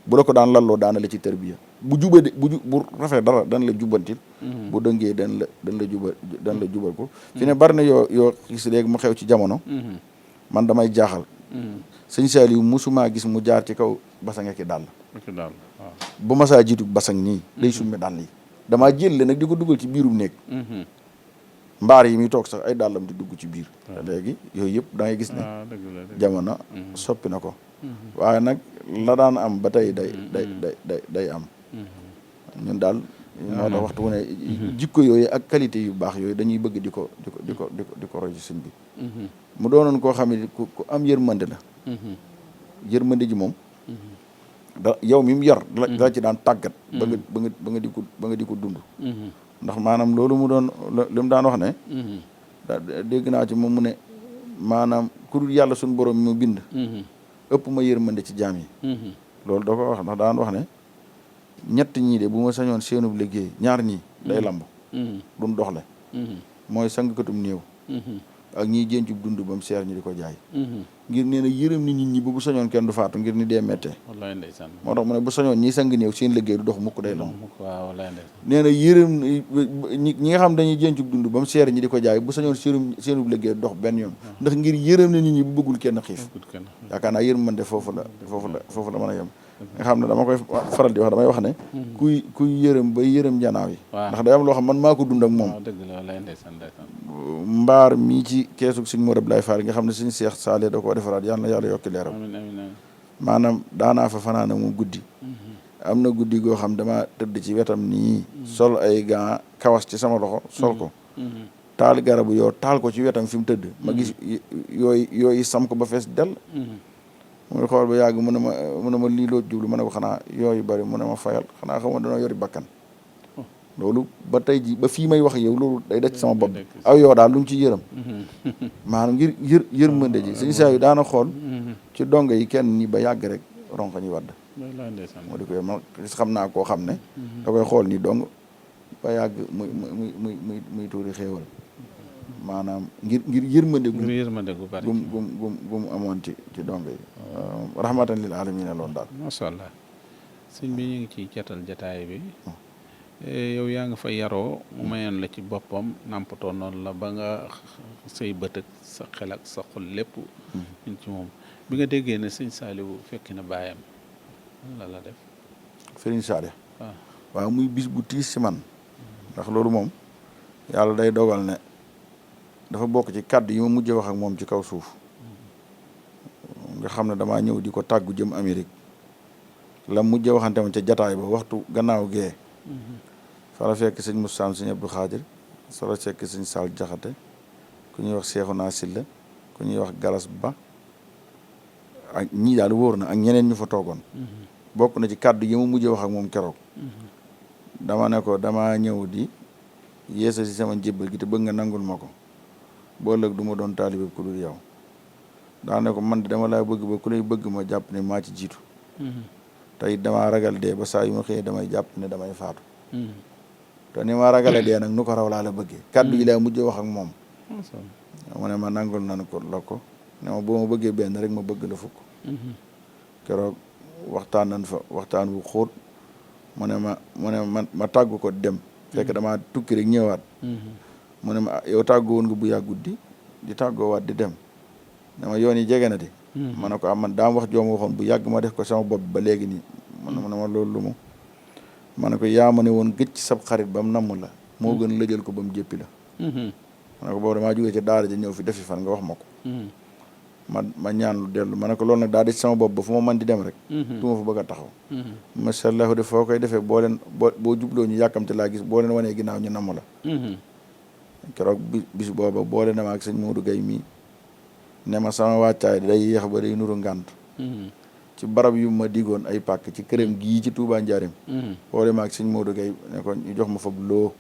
bu la ko daan lalloo daana la ci tërbiya bu jubade bu rafet dara dana la jubbantil bu dëngee dan la jubal ko fi ne bari na yoo gis léegi mu xew ci jamono man damay jaaxal Sëñ Saaliw musumaa gis mu jaar ci kaw basang ki dàll bu masaa jiitu basang nii day summi dàll yi damaa jël nag di ko dugal ci biirum néeg mbaar yi muy toog sax ay dàllam di dugg ci biir te léegi yooyu yëpp da ngay gis ne jamono soppi na ko waaye nag la daan am ba tey day am ñun daal moo tax waxtu wu ne jikko yooyu ak qualité yu baax yooyu dañuy bëgg di ko roy ci sëñ bi mu doonoon koo xam ne ku am yërmande la yërmande ji moom da yow mi mu yar dala ci daan tàggat ba nga di ko dund ndax maanaam loolu mu doon li mu daan wax ne dégg naa ci moom mu ne maanaam ku dul yàlla suñu borom mi mu bind ëpp ma yërmande ci jaam yi loolu da ko wax ndax daan wax ne ñett ñii de bu ma sañoon seenub liggéey ñaar ñii day lamb duñ doxle mooy sangkatum néew ak ñiy jéncub dund ba mu seer ñi di ko jaay ngir nee na yërëm ni nit ñi bu sañoon kenn du faatu ngir ni dee méttee wallaay ndeysaan moo tax mu ne bu sañoon ñiy sang néew seen liggéey du dox mukk day lamb nee na yërëm ñi nga xam dañuy jéncub dund ba mu seer ñi di ko jaay bu sañoon seenub liggéey du dox benn yoon ndax ngir yërëm na nit ñi bu bëggul kenn xiif yaakaar naa yërëm man de foofu la mën a yem nga xam ne dama koy faral di wax damay wax ne kuy yërëm ba yërëm njanaaw yi ndax day am loo xam man maa ko dund ak moom mbaar mii ci keesug suñ Mor Abdoulaye Fall nga xam ne suñ Seex Saale da koo defaraat yàlla na yàlla yokki leeram maanaam daanaa fa fanaana moom guddi am na guddi goo xam dama tëdd ci wetam nii sol ay gants kawas ci sama loxo sol ko taal garabu yoo taal ko ci wetam fi mu tëdd ma gis yooyu sam ko ba fees dell muy xool ba yàgg mu ne ma lii loo jublu ma ne ko xanaa yooyu bari mu ne ma fayal xanaa xam nga dañoo yori bakkan loolu ba tey ji ba fii may wax yow loolu day daj sama bopp aw yow daal lu mu ci yërëm maanaam ngir yërmande ji Sëñ Saaliw daana xool ci dongo yi kenn ni ba yàgg rek ronko ñi wadd moo di koy ma xam naa koo xam ne da koy xool ni dong ba yàgg muy tuuri xéewal maanaam ngir yërmande gum amoon ci dongo yi rahmatan lil alamin loolu daal masha Allah sëñ bi ñu ngi ci jatal jataay bi yow yaa nga fa yaroo mu mayoon la ci boppam nàmpatoo noonu la ba nga say bët ak sa xel ak sa xol lépp ñu ci moom bi nga déggee ne Sëñ Saaliw fekki na baayam la def Sëriñ Saaliw waaw muy bis bu tiis si man ndax loolu moom yàlla day dogal ne dafa bokk ci kàddu yi ma mujj wax ak moom ci kaw suuf nga xam ne damaa ñëw di ko tàggu jëm Amérique la mujj waxante ma ca jataay ba waxtu gannaaw gee fara fekk sëñ Moussa sëñ Abdou Khadir fara fekk sëñ Sall Jaxate ku ñuy wax Seexuna Silla ku ñuy wax Galas Ba ak ñii daal wóor na ak ñeneen ñu fa toogoon bokk na ci kàddu yi ma mujj wax ak moom keroog dama ne ko damaa ñëw di yeesa si sama njébbal gi te bëgg nga nangul ma ko boo ëllëg du ma doon taalibe ku dul yow daa ne ko man de dama laa bëgg ba ku lay bëgg ma jàpp ne maa ci jiitu tey damaa ragal dee ba saa yu ma xëyee damay jàpp ne damay faatu te ni ma ragale dee nag nu ko raw laa la bëggee kàddu yi laa mujj wax ak moom mu ne ma nangul nan ko la ko ne ma boo ma bëggee benn rek ma bëgg la fukk keroog waxtaan nañ fa waxtaan bu xóot mu ne ma tàggu ko dem fekk damaa tukki rek ñëwaat mu ne ma yow tàggoo woon nga bu yàggut di tàggoo waat di dem ne ma yoon yi jege na di ma ne ko am man daam wax jooma waxoon bu yàgg ma def ko sama bopp ba léegi nii mu ne ma loolu lu mu ma ne ko yaa ma ne woon gëj ci sab xarit ba mu namm la moo gën lëjal ko ba mu jéppi la ma ne ko boobu damaa jógee ci daara ji ñëw fi defi fan nga wax ma ko ma ñaan lu dellu ma ne ko loolu nag daa di sama bopp ba fu ma mën di dem rek du ma fa bëgg a taxaw macha allah def foo koy defee boo jubloo ñu yàkkamte laa gis boo leen wanee ginnaaw ñu namm la keroog bis booba boole na ma ak sëñ Modou Gueye mii ne ma sama wàccaay day yéex ba day nuru ngànt ci barab yu ma digoon ay pàkk ci këram gii ci Touba Njaarim boole ma ak sëñ Modou Gueye ne ko ñu jox ma fa loo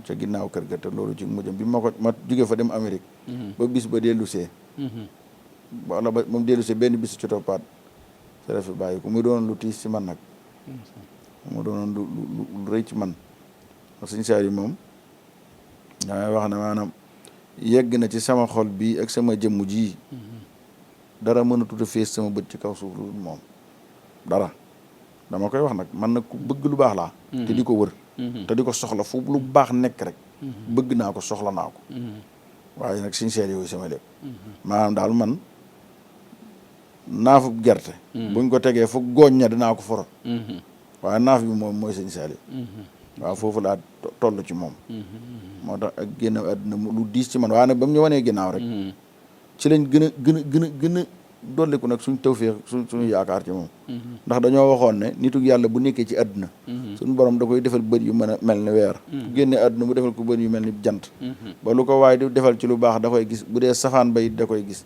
ca ginnaaw kër ga te loolu ci mujjam bi ma jóge fa dem Amérique ba bis ba dellu see wala ba moom dellu see benn bis ci toppaat sa refi bàyyi ko muy doonoon lu tiis ci man nag mu doonoon lu rëy ci man parce que sëñ Saaliw moom damay wax ne maanaam yegg na ci sama xol bii ak sama jëmm ji dara mën a tuta fees sama bët ci kaw suuf lu moom dara dama koy wax nag man nag ku bëgg lu baax laa te di ko wër te di ko soxla fu lu baax nekk rek bëgg naa ko soxla naa ko waaye nag suñ seet yooyu sama lépp maanaam daal man naafu gerte buñ ko tegee fu gooñ ña dinaa ko forot waaye naaf bi moom mooy sëñ Saaliw waaw foofu laa toll ci moom moo tax ak génn àdduna lu diis ci man waaye nag ba mu ñu wanee ginnaaw rek ci lañ gën a dolliku nag suñ tawfeex suñu yaakaar ci moom ndax dañoo waxoon ne nitu yàlla bu nekkee ci àdduna suñu borom da koy defal bët yu mën a mel ni weer bu génnee àdduna mu defal ko bët yu mel ni jant ba lu ko waaye di defal ci lu baax da koy gis bu dee safaan ba it da koy gis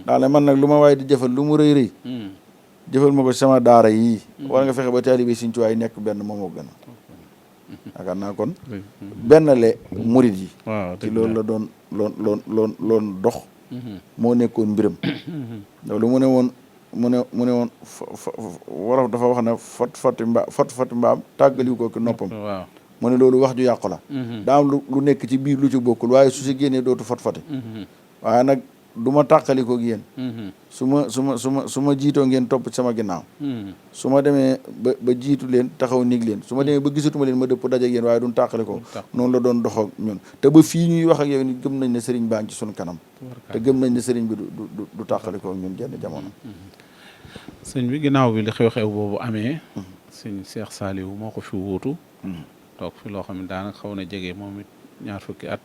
daal ne man nag lu ma waaye di jëfal lu mu rëy rëy jëfal ma ko sama daara yii war nga fexe ba taalibe Sëñ Tuubaa yi nekk benn moom moo gën a yaakaar naa kon benn le murid yi ci loolu la doon dox moo nekkoon mbiram loolu mu ne woon wolof dafa wax ne foti mbaam tàggaliwu ko ki noppam mu ne loolu wax ju yàqu la daa am lu nekk ci biir lu ci bokkul waaye su si génnee dootu foti waaye nag du ma tàqalikoo ak yéen su ma jiitoo ngeen topp ci sama ginnaaw su ma demee ba jiitu leen taxaw nig leen su ma demee ba gisatuma leen ma dëpp daje ak yéen waaye duñ tàqalikoo noonu la doon dox ak ñun te ba fii ñuy wax ak yow ni gëm nañ ne sëriñ baa ngi ci sunu kanam te gëm nañ ne sëriñ bi du tàqalikoo ak ñun jenn jamono sëñ bi ginnaaw bi li xew-xew boobu amee sëñ Cheikh Saliou moo ko fi wuutu toog fi loo xam ne daanaka xaw na jege moom it 20 fukki at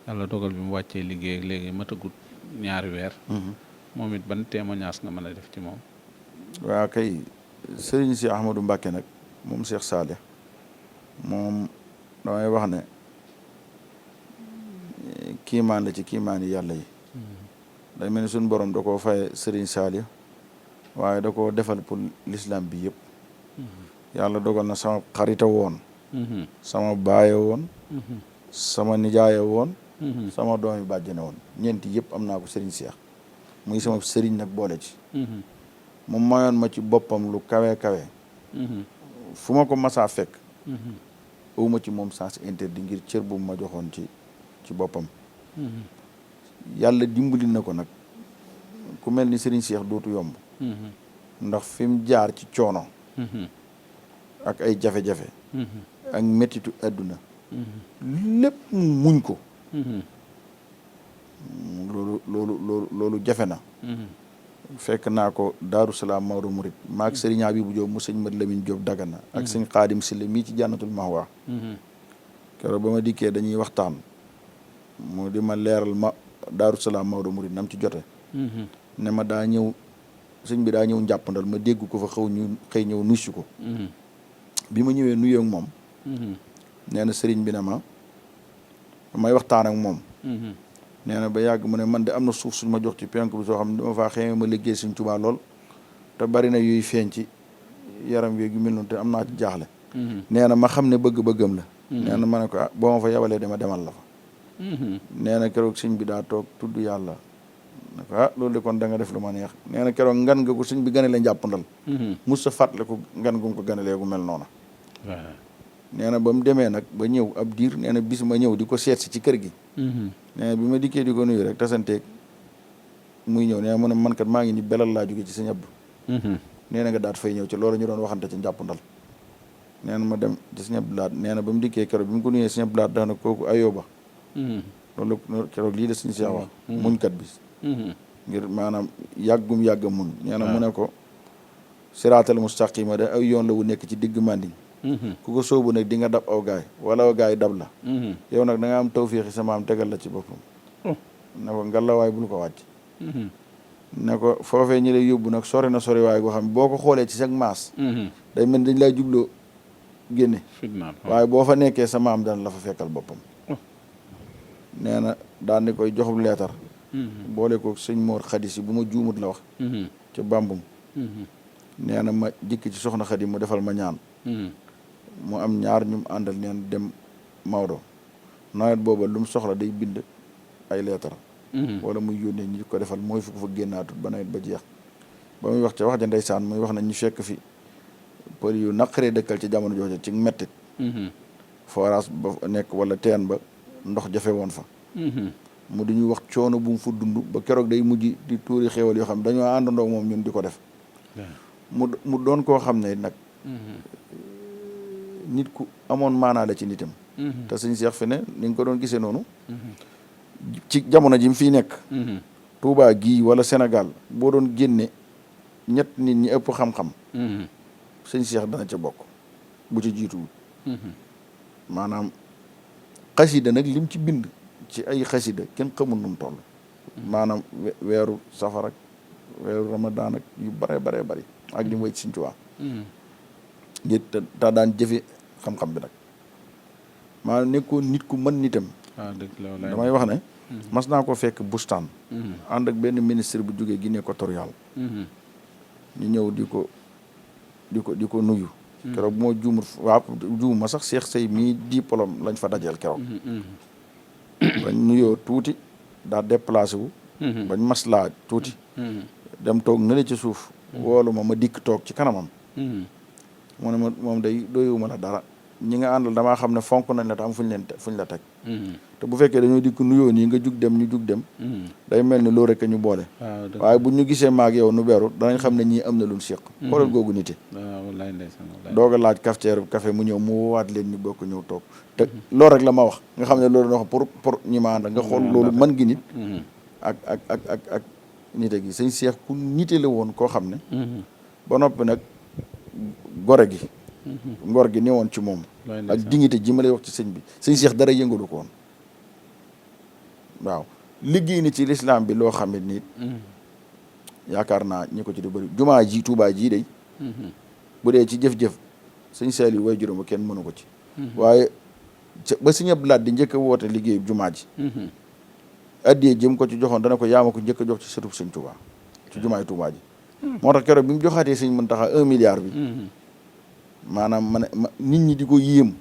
yàlla dogal bi mu wàccee liggéey ak léegi matagut 2 weer moom it ban témoignage nga mën a def ci moom waaw kay sëriñ si Ahmadou Mbacké nag moom Cheikh Saliou moom damay wax ne kiimaan la ci kiimaan yi yàlla yi day mel ni suñu borom da koo faye sëriñ Saliou waaye da koo defal pour l'islam bi yëpp yàlla dogal na sama xarita woon sama baaye woon sama nijaaye woon sama doomi bàjjene woon ñeenti yëpp am naa ko sëriñ Cheikh muy sama sëriñ nag boole ci moom mayoon ma ci boppam lu kawe kawe fu ma ko masaa fekk awuma ci moom sens interdit ngir cër bu ma joxoon ci boppam yàlla dimbali na ko nag ku mel ni sëriñ Cheikh dootu yomb ndax fi mu jaar ci coono ak ay jafe-jafe ak mettitu àdduna lépp mu muñ ko loolu jafe na fekk naa ko Daaru Salaam Maodo Murid maak sëriñ Abibu Jóob mu sëñ Mat Lamin Jóob Dagana ak sëñ Xaadim Silla mii ci Jannatul Mahwa keroog ba ma dikkee dañuy waxtaan mu di ma leeral ma Daaru Salaam Maodo Murid nam ci jote ne ma daa ñëw sëñ bi daa ñëw njàppandal ma dégg ko fa xëy ñëw nuyu ko bi ma ñëwee nuyoo ak moom nee na sëriñ bi ne ma may waxtaan ak moom nee na ba yàgg mu ne man de am na suuf suñ ma jox ci penk bi soo xam ne dama faa xëy ma liggéey Sëñ Tuubaa lool te bari na yuy feeñ ci yaram wi gu mel noonu te am naa ci jaaxle nee na ma xam ne bëgg-bëggam la nee na ma ne ko ah boo ma fa yabalee dama demal la fa nee na keroog sëñ bi daa toog tudd yàlla ne ko ah loolu de kon da nga def lu ma neex nee na keroog ngan nga ko sëñ bi gane la njàppandal mus sa fàttale ko ngan gum ko ganelee gu mel noona nee na ba mu demee nag ba ñëw ab diir nee na bis ma ñëw di ko seet si ci kër gi nee na bi ma dikkee di ko nuyu rek tasanteeg muy ñëw nee na mu ne man kat maa ngi ni belal laa jóge ci Sëñ Abdu nee na nga daat fay ñëw ci loolu ñu doon waxante ci njàppandal nee na ma dem ci Sëñ Abdu Laat nee na ba mu dikkee keroog bi mu ko nuyee Sëñ Abdu Laat dax na kooku Ayoba loolu keroog lii la Sëñ Seex wax muñkat bi ngir maanaam yàggum yàgga muñ nee na mu ne ko siraatal mustaqima de ay yoon la wu nekk ci digg Manding ku ko sóobu nag di nga dab aw gaay wala aw gaay dab la yow nag da nga am tawféexi sama am tegal la ci boppam ne ko ngalawaay bul ko wàcc ne ko foofee ñi lay yóbbu nag sori na sori waaye goo xam ne boo ko xoolee ci sag maas day mel dañ lay jubloo génne waaye boo fa nekkee sa maam dana la fa fekkal boppam nee na daan ni koy joxub leetar boole ko sëñ Mor Xadi si bu ma juumut la wax ca Bambum nee na ma jikki ci soxna Xadi mu defal ma ñaan mu am ñaar ñu àndal neen dem Maodo nawet booba lu mu soxla day bind ay leetar wala muy yónnee ñi ko defal mooy fu ko fa génnaatut ba nawet ba jeex ba muy wax ca wax ja ndeysaan muy wax na ñu fekk fi pël yu naqaree dëkkal ci jamono jooju ci mettit forage ba nekk wala teen ba ndox jafe woon fa mu di ñu wax coono bu mu fa dund ba keroog day mujj di tuuri xéewal yoo xam ne dañoo àndandoo moom ñun di ko def mu doon koo xam ne nag nit ku amoon maanaa la ci nitam te sëñ Cheikh fi ne ni nga ko doon gisee noonu ci jamono ji mu fii nekk Touba gii wala Sénégal boo doon génne ñett nit ñi ëpp xam-xam sëñ Cheikh dana ca bokk bu ci jiituwul maanaam xasida nag lim ci bind ci ay xasida kenn xamul nu mu toll maanaam weeru safar ak weeru ramadan ak yu bare bare bari ak li mu wéy ci Sëñ Tuubaa ngir te daan jëfe xam-xam bi nag maanaam nekkoon nit ku mën nitam damay wax ne mas naa ko fekk bustaan ànd ak benn ministre bu jógee Guinée équatoriale ñu ñëw di ko nuyu keroog bu ma juumul waaw juuma sax Cheikh Sey mii diplôme lañ fa dajeel keroog bañ nuyoo tuuti daa déplacé wu bañ maslaa tuuti dem toog nële ci suuf woolu ma dikk toog ci kanamam mu ne ma moom day doyuma la dara ñi nga àndal damaa xam ne fonk nañ la te am fuñ la teg te bu fekkee dañoo dikk nuyoo nii nga jug dem ñu jug dem day mel ni loolu rek ñu boole waaye bu ñu gisee maag yow nu beru danañ xam ne ñii am na luñ séq xoolal googu nite doog a laaj cafetière café mu ñëw mu woowaat leen ñu bokk ñëw toog te loolu rek la ma wax nga xam ne loolu wax pour ñi ma àndal nga xool loolu mën gi nit ak nite gi sëñ Cheikh ku nite la woon koo xam ne ba noppi nag gore gi ngor gi ne woon ci moom ak dignité ji ma lay wax ci sëñ bi sëñ Cheikh dara yëngalu ko woon waaw liggéey ni ci lislaam bi loo xam ne nit yaakaar naa ñi ko ci di bëri jumaa ji Tuubaa jii day bu dee ci jëf-jëf sëñ Saliou way juróom kenn mënu ko ci waaye ba sëñ Abdou Lahad di njëkk a woote liggéey jumaa ji addiyee jëm ko ci joxoon dana ko yaama ko njëkk a jox ci sëtub sëñ Tuubaa ci jumaay Tuubaa ji moo tax keroog bi mu joxaatee sëñ Muntaxa 1 milliard bi maanaam nit ñi di ko yéem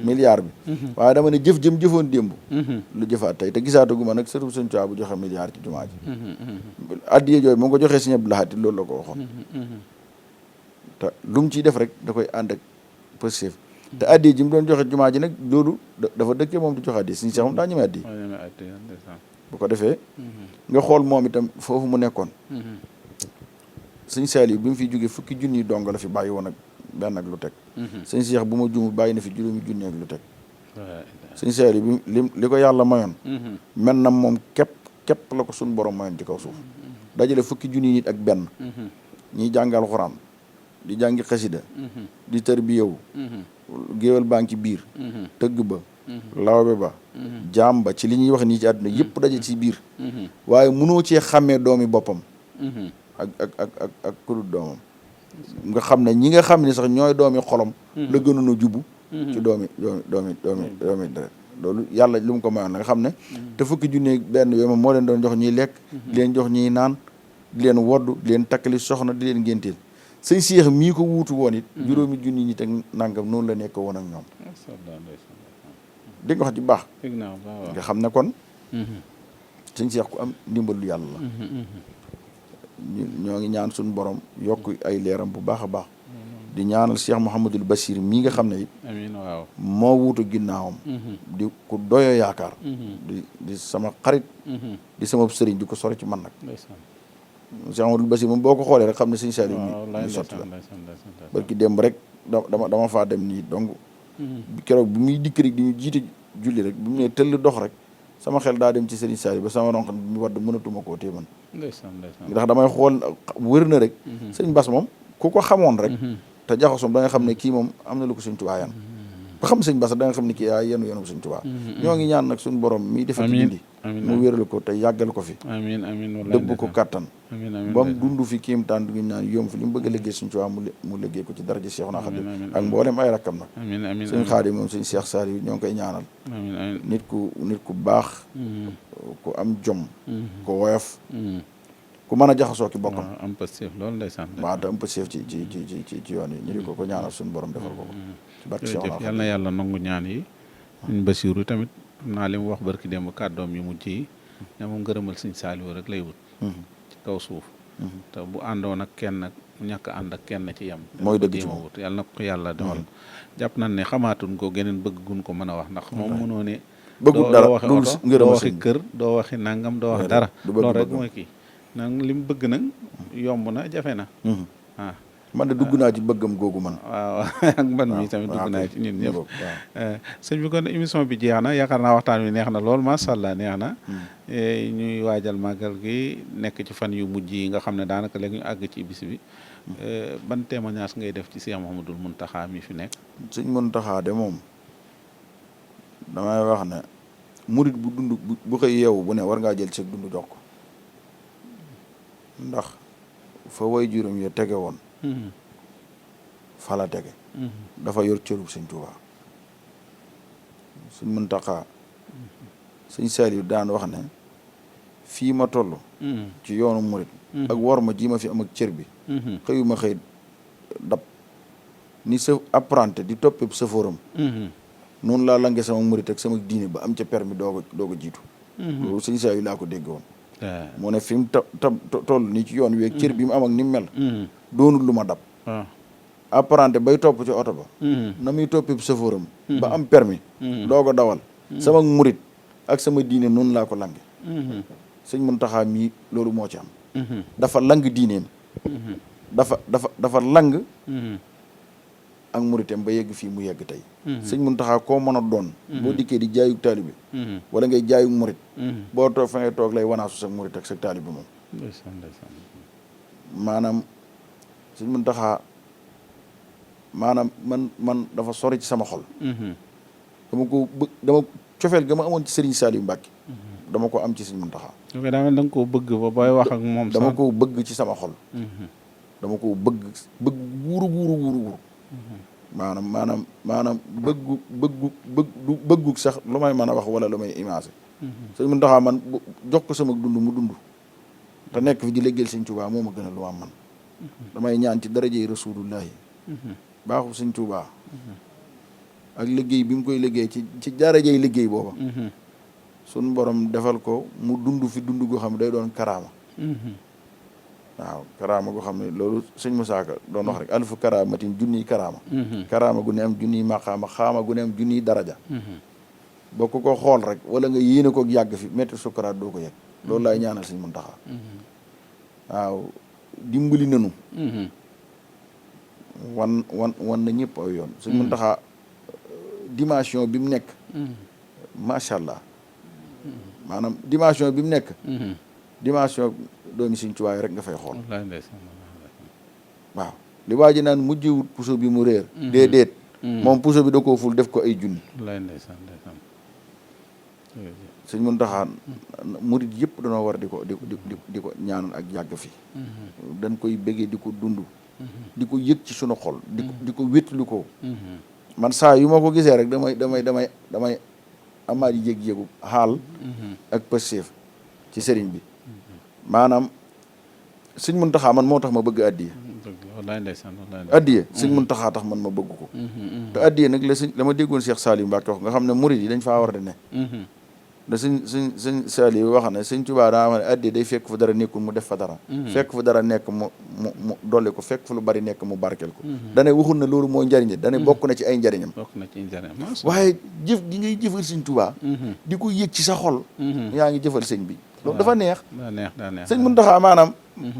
milliard bi waaye dama ne jëf jëm jëfoon démb lu jëfaat tey te gisaatagu ma nag sëtub sëñ Tuubaa bu joxe milliard ci jumaa ji addiyee jooyu moo ko joxee sëñ Abdou Lahad loolu la ko waxoon te lu mu ciy def rek da koy ànd ak positif te addiyee ji mu doon joxe jumaa ji nag loolu dafa dëkkee moom di joxe addiyee sëñ Cheikh moom daa ñëme addiyee bu ko defee nga xool moom itam foofu mu nekkoon sëñ Saliou bi mu fi jógee fukki junni dong la fi bàyyi woon ak benn ak lu teg sëñ Cheikh bu ma juum bàyyi na fi juróomi junni ak lu teg sëñ Saliou bi li ko yàlla mayoon mel na moom képp la ko suñ borom mayoon ci kaw suuf dajale fukki junni nit ak benn ñiy jàngal xuraan di jàngi xasida di tërbiyewu géwél baa ngi ci biir tëgg ba lawbe ba jaam ba ci li ñuy wax nii ci àdduna yëpp daje ci biir waaye mënoo cee xàmmee doomi boppam ak kudut doomam nga xam ne ñi nga xam ne sax ñooy doomi xolom la gënoon a jubbu ci doomi deret loolu yàlla lu mu ko mayoon la nga xam ne te fukki junne benn yooyu moom moo leen doon jox ñuy lekk di leen jox ñuy naan di leen woddu di leen takkali soxna di leen ngénteel sëñ Cheikh mii ko wuutu woon it juróomi junni ñi teg nangam noonu la nekk woon ak ñoom dégg nga wax ci baax nga xam ne kon sëñ Cheikh ku am ndimbalu yàlla la ñoo ngi ñaan suñu borom yokk ay leeram bu baax a baax di ñaanal Cheikh Mouhamadul Bachir mii nga xam ne it moo wuutu ginnaawam di ku doyo yaakaar di sama xarit di sama sëriñ di ko sori ci man nag Cheikh Mouhamadul Bachir moom boo ko xoolee rek xam ne sëñ Saliou mi sotti la barki démb rek dama faa dem nii donc keroog bi muy dikk rek di ñu jiite julli rek bi mu ne tëll dox rek sama xel daa dem ci Serigne Saliou ba sama ronk mi wadd mënatuma koo téye man ndax damay xool wër na rek Serigne Bass moom ku ko xamoon rek te jaxasoom da nga xam ne kii moom am na lu ko Serigne Touba yan ba xam Serigne Bass da nga xam ne kii yaa yenu Serigne Touba ñoo ngi ñaan nag suñu borom mi defal dindi mu wéral ko te yàggal ko fi amiin amiin dëbb ko kattan amiin amiin ba mu dund fi kiimtaan du ñu naan yom fi li mu bëgg a liggéey suñu Tuubaa mu liggéey ko ci daraja Seexuna Xaadim ak mboolem ay rakkam nag amiin amiin suñ Xaadim moom suñ Seex Saaliw ñoo ngi koy ñaanal amiin amiin nit ku baax ku am jom ku woyof ku mën a jaxasoo ki bokkam am positif loolu ndeysaan waaw te am positif ci yoon yi ñu di ko ñaanal suñu borom defal ko ci barke Seexuna Xaadim yal na yàlla nangu ñaan yi suñ Basiiru tamit naa li mu wax barki démb kàddoom yu mujj yi ne moom ngërëmal Sëñ Saaliw rek lay wut ci kaw suuf te bu àndoon ak kenn ak ñàkk ànd ak kenn ci yem mooy dëgg ci moom wut yàlla na ko yàlla defal jàpp nañ ne xamaatuñ ko geneen bëgg gun ko mën a wax ndax moom mënoo ne bëggul dara waxi dul oto ngërëmal doo waxi sëñ kër doo waxi nangam doo wax dara loolu rek mooy kii nag li mu bëgg nag yomb na jafe na ah man de dugg naa ci bëggam googu man waaw ak man mi tamit dugg naa ci ñun ñëpp sëñ bi kon émission bi jeex na yaakaar naa waxtaan wi neex na lool macha allah neex na ñuy waajal màggal gi nekk ci fan yu mujj yi nga xam ne daanaka léegi ñu àgg ci bis bi ban témoignage ngay def ci Cheikh Mouhamadoul Mountakha mi fi nekk sëñ Mountakha de moom damay wax ne murit bu dund bu xëy yeewu bu ne war ngaa jël ci dund jox ko ndax fa way juróom ya tege woon fa la tege dafa yor cërub sëñ Tuubaa sëñ Muntaxa sëñ Saaliw daan wax ne fii ma toll ci yoonu murit ak war ma ji ma fi am ak cër bi xëyuma xëy dab ni sa apprenti di toppee safóoram noonu laa lange sama murit ak sama diine ba am ca permis doog a jiitu loolu sëñ Saaliw laa ko dégg woon moo ne fi mu toll nii ci yoon wi ak cër bi mu am ak ni mu mel doonul lu ma dab apprenti bay topp ci oto ba na muy toppi safóoram ba am permis doog a dawal sama murit ak sama diine noonu laa ko lange sëñ Muntaxa mii loolu moo ci am dafa lang diineem dafa lang ak muritem ba yegg fii mu yegg tey sëñ Muntaxa koo mën a doon boo dikkee di jaayu taalibe wala ngay jaayu murit boo toog fa ngay toog lay wanaasu sa murit ak sa taalibe moom maanaam sëñ Muntaxa maanaam man dafa sori ci sama xol dama cofeel ga ma amoon ci Serigne Saliou Mbacke dama ko am ci sëñ Muntaxa daa mel da nga koo bëgg ba booy wax ak moom dama koo bëgg ci sama xol dama koo bëgg wuuru maanaam bëggu sax lu may mën a wax wala lu may imagé sëñ Muntaxa man jox ko sama dund mu dund te nekk fi di liggéeyal sëñ Tuubaa moo ma gën a lu am man damay ñaan ci darajey rasulullahi baaxu sëñ Tuubaa ak liggéey bi mu koy liggéey ci darajey liggéey booba suñ borom defal ko mu dund fi dund goo xam ne day doon karaama waaw karaama goo xam ne loolu sëñ Musaa Ka doon wax rek alfu karaamatin junniy karaama karaama gu ne am junniy maqaama xaama gu ne am junniy daraja ba ku ko xool rek wala nga yéene ko yàgg fi métti sukkaraat doo ko yegg loolu laay ñaanal sëñ Muntaxa waaw dimbali nanu wan na ñëpp ay yoon sëñ Muntaxa dimension bi mu nekk macha allah maanaam dimension bi mu nekk dimension doomi Sëñ Tuubaa rek nga fay xool waaw li waa ji naan mujjewut puso bi mu réer déedéet moom puso bi da koo ful def ko ay junni sëñ Muntaxa murit yëpp danoo war di ko ñaanal ak yàgg fi dañ koy bëggee di ko dund di ko yëg ci sunu xol di ko wétlu ko man saa yu ma ko gisee rek damay amaat yi yëg-yëgu xaal ak pësseef ci sëriñ bi maanaam sëñ Muntaxa man moo tax ma bëgg addiye addiye sëñ Muntaxa tax man ma bëgg ko te addiye nag dama déggoon Cheikh Saliou Mbacke wax nga xam ne murid yi dañ faa war di ne da sëñ Saliou wax ne sëñ Tuubaa daa wax ne addiye day fekk fu dara nekkul mu def fa dara fekk fu dara nekk mu dolli ko fekk fu lu bari nekk mu barkel ko dane waxul na loolu moo njariñ dane bokk na ci ay njariñam waaye jëf gi ngay jëfal sëñ Tuubaa di ko yëg ci sa xol yaa ngi jëfal sëñ bi loolu dafa neex sëñ Muntaxa maanaam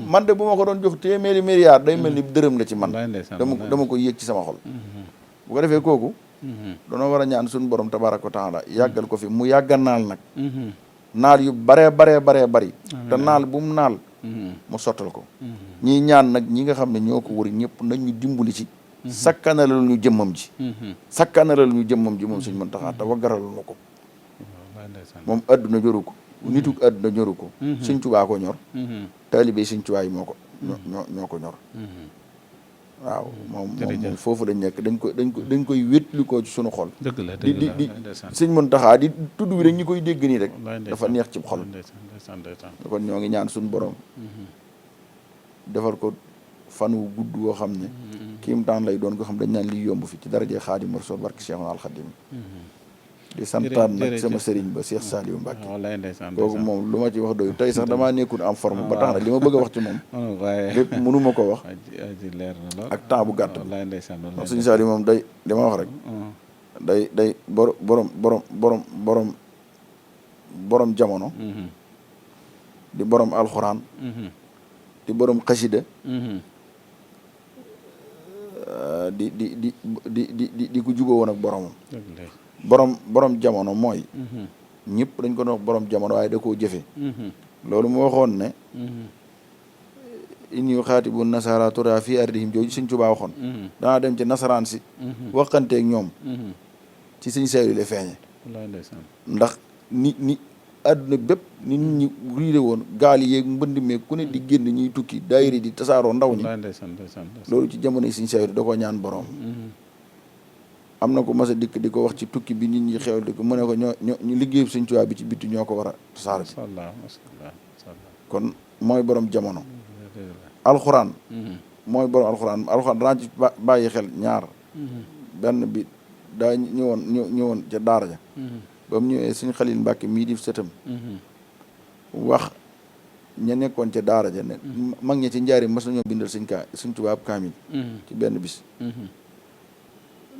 man de bu ma ko doon jox téeméeri milliard day mel ni dërëm la ci man dama ko yëg ci sama xol bu ko defee kooku doonoo war a ñaan suñu borom tabaaraka wa taala yàggal ko fi mu yàgga naal nag naal yu baree bari te naal bu mu naal mu sottal ko ñii ñaan nag ñi nga xam ne ñoo ko wër ñëpp nañ ñu dimbali ci sakkanalal ñu jëmmam ji moom sëñ Muntaxa te waggaralal na ko moom adduna joru ko nituk àdduna ñoru ko Sëñ Tuubaa ko ñor taalibe Sëñ Tuubaa yi moo ko ñoo ko ñor waaw moom foofu dañ nekk dañ koy wétli ko ci sunu xol di Sëñ Muntaxaa di tudd bi rek ñi koy dégg nii rek dafa neex ci xol kon ñoo ngi ñaan suñu borom defal ko fan wu gudd woo xam ne kiimtaan lay doon ko xam dañ naan liy yomb fi ci darajee Xaadimu Rasuul barke Cheikhul Xaadim di santaan nag sama sëriñ ba Cheikh Saliou Mbacke kooku moom lu ma ci wax doyu tey sax damaa nekkul en forme ba tax na li ma bëgg a wax ci moom lépp mënu ma ko wax ak temps bu gàtt bi ndax Sëriñ Saliou moom day li ma wax rek day borom jamono di borom alxuraan di borom xasida di ku juboo woon ak boromam borom jamono mooy ñëpp dañ ko doon wax borom jamono waaye da koo jëfe loolu mu waxoon ne in yu xaatibu nasara tura fii ardihim jooju Sëñ Tuubaa waxoon danaa dem ci nasaraan si waxanteeg ñoom ci Sëñ Saliou la feeñe ndax ni àdduna bépp nit ñi riire woon gaal yeeg mbënd meeg ku ne di génn ñuy tukki daayira di tasaaroo ndaw ñi loolu ci jamono yi Sëñ Saliou da ko ñaan borom am na ko mas a dikk di ko wax ci tukki bi nit ñi xew di ko mu ne ko ñu liggéey Sëñ Tuubaa bi ci bitti ñoo ko war a tasaare bi kon mooy borom jamono alxuraan mooy borom alxuraan danaa ci bàyyi xel ñaar benn bi daa ñëwoon ca daara ja ba mu ñëwee Sëñ Xalil Mbàkke mii di sëtam wax ña nekkoon ca daara ja ne mag ña ci njaari mas nañoo bindal Sëñ Tuubaa ab kaamil ci benn bis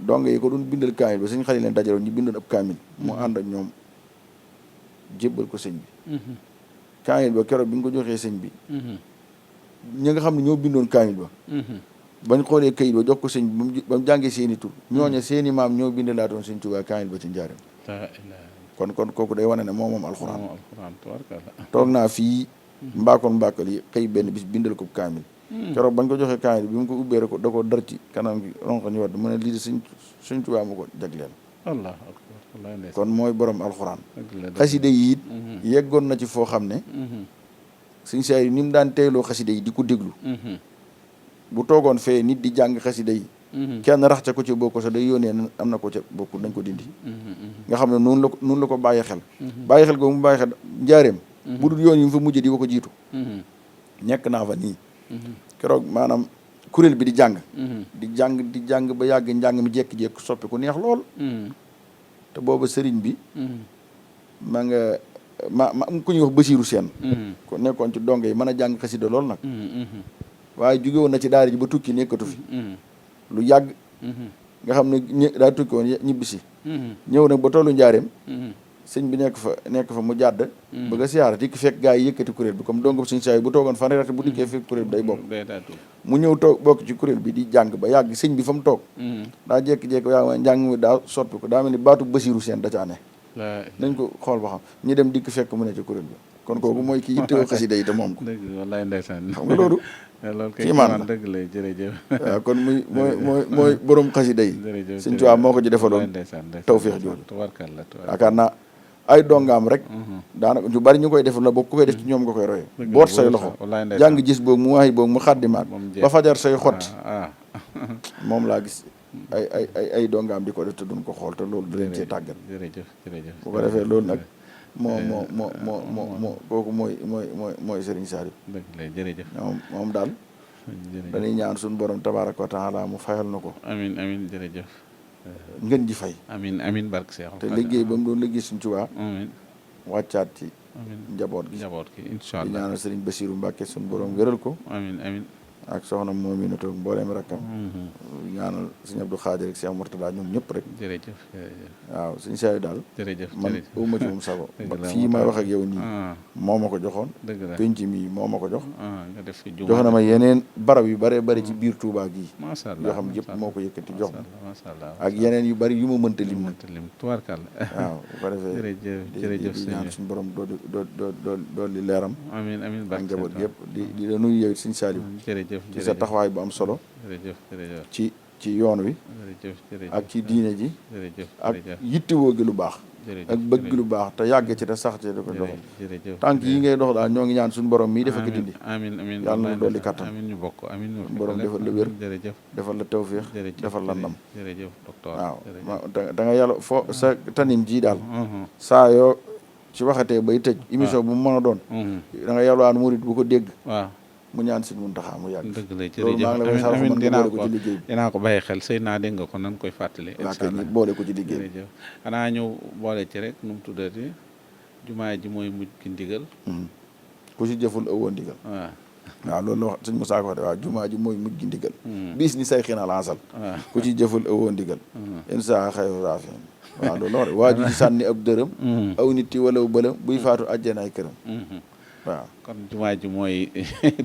donc yi ko doon bindal kaamil ba Sëñ Xalil leen dajaloon ñu bindoon ab kaamil mu ànd ak ñoom jébbal ko sëñ bi kaamil ba keroog bi nga ko joxee sëñ bi ñi nga xam ne ñoo bindoon kaamil ba bañ xoolee kayit ba jox ko sëñ bi ba mu jàngee seeni tur ñooñe seeni maam ñoo bindalaatoon Sëñ Tuubaa kaamil ba ci njaareem kon kooku day wane ne moom alxuraan toog naa fii mbàkkal yi xëy benn bis bindal ko kaamil keroog bañ ko joxee kaamil bi mu ko ubbee rek da ko dar ci kanam gi ronko ñu wadd mu ne lii de Sëñ Tuubaa ma ko jagleel kon mooy borom alxuraan xasida yi it yeggoon na ci foo xam ne Sëñ Saliou ni mu daan teyloo xasida yi di ko déglu bu toogoon fee nit di jàng xasida yi kenn rax ca ko ci bokk sax day yónnee am na ko ca bokk nañ ko dindi nga xam ne noonu la ko bàyyi xel googu mu bàyyi xel njaareem bu dul yoon yi mu fa mujj di ko jiitu nekk naa fa nii keroog maanaam kuréel bi di jàng ba yàgg njàng mi jékki-jékki soppi ku neex lool te booba sëriñ bi ma nga ma ku ñuy wax Basiiru Seen ko nekkoon ci donge yi mën a jàng xasida lool nag waaye jóge woon na ci daara ji ba tukki nekkatu fi lu yàgg nga xam ne daa tukki woon ñibbisi ñëw nag ba tollu njaareem sëñ bi nekk fa mu jàdd bëgg a siyaara dikk fekk gaa yi yëkkati kuréel bi comme donga Sëñ Saliou bu toogoon fanweeri at bu dikkee fekk kuréel bi day bokk mu ñëw bokk ci kuréel bi di jàng ba yàgg sëñ bi fa mu toog daa jékki-jékki yaa njàng mi daa soppi ko daa mel ni baatu Basiiru Seen da caa ne nañ ko xool ba xam ñu dem dikk fekk mu ne ci kuréel bi kon kooku mooy ki yittewoo xasida yi te moom ko wallaay ndeysaan xam nga loolu kii maan la dëgg la jërëjëf waaw kon mooy borom xasida yi Sëñ Tuubaa moo ko ci defaloon tawfeex jooju yaakaar naa ay dongaam rek daanaka ñu bari ñu koy def la boo ku koy def ci ñoom nga koy roye boot say loxo jàng gis boobu mu waayi boobu mu xaddimaat ba fajar say xotti moom laa gis ay dongaam di ko def te duñ ko xool te loolu da leen cee tàggat bu ko defee loolu nag moo kooku mooy Serigne Saliou moom daal dañuy ñaan suñu borom tabaaraka wa taala mu fayal na ko amiin jërëjëf ngeen ji fay amiin barke Seex te liggéey ba mu doon liggéey Sëñ Tuubaa wàccaat ci njaboot gi incha allah di ñaanal Serigne Bassirou Mbacke suñu borom wéral ko amiin ak soxna moom mi na toog mbooleem rakkam ñaanal Sëñ Abdou Khadir ak Cheikh Mourtada ñoom ñëpp rek jërëjëf waaw Sëñ Saliou daal jërëjëf man uma ci moom sago fii may wax ak yow nii moo ma ko joxoon penc mi moo ma ko jox jox na ma yeneen barab yu bëree bëri ci biir Touba gii yoo xam yëpp moo ko yëkkati jox ma ak yeneen yu bëri yu ma mënta lim tubaarkàlla waaw bu ko defee jërëjëf di ñaan suñu borom dool li leeram amiin ak njaboot yëpp di la nuyu yow Sëñ Saliou ci sa taxawaay bu am solo ci yoon wi ak ci diine ji ak yittewoo gi lu baax ak bëgg lu baax te yàgg ci te sax ci di ko doxal tànk yi ngay dox daal ñoo ngi ñaan suñu borom mii dafa ko dindi amiin yàlla na dolli kattan amiin ñu bokk amiin borom defal la wér jërëjëf defal la tawféex defal la ndam jërëjëf docteur waaw da nga yàlla fo sa tanim ji daal saa yoo ci waxatee bay tëj émission bu mu mën a doon da nga yàlwaan murit bu ko dégg waaw mu ñaan Sëñ Muntaxa mu yàgg dëgg la jërëjëf amiin dinaa ko bàyyi xel sëy naa dégg nga ko nan koy fàttali incha allah boole ko ci liggéey jërëjëf xanaa ñëw boole ci rek nu mu tuddati jumaa ji mooy mujj gi ndigal ku ci jëful ëwoo ndigal waaw loolu la wax sëñ Moussa ko wax de waaw jumaa ji mooy mujj gi ndigal bis ni say xina lansal ku ci jëful ëwoo ndigal insa xayru raafin waaw loolu la wax de waaju ci sànni ab dërëm aw nit yi wala bëlam buy faatu àjjanaay këram waaw kon jumaa ji mooy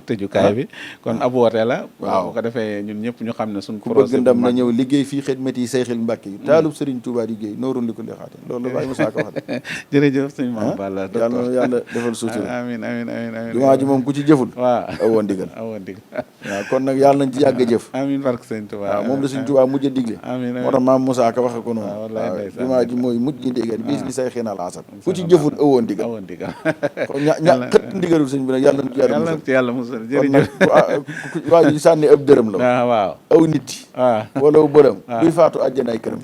tëjukaay bi kon ab woote la waaw bu ko defee ñun ñëpp ñu xam ne suñ ku bëgg ndam na ñëw liggéey fii xidmati yi Seyxil Mbàkke yi taalub Sëriñ Tuubaa di géey noorun li ko li xaate loolu la Baye Moussa ko wax de jërëjëf sëñ Mame Balla yàlla defal sutura amiin jumaa ji moom ku ci jëful waaw awoon ndigal waaw kon nag yàlla nañ ci yàgg a jëf amiin barke sëñ Tuubaa waaw moom la Sëriñ Tuubaa mujj a digle moo tax Mame Moussa ko waxe ko noonu waaw jumaa ji mooy mujj gi ndigal bis ni say xina lansal ku ci jëful awoon ndigal xët ndigalul sëñ bi nag yàlla na ci yàlla musal jërëjëf waa ji sànni ab dërëm la waaw aw nit wala bërëm buy faatu àjjanaay këram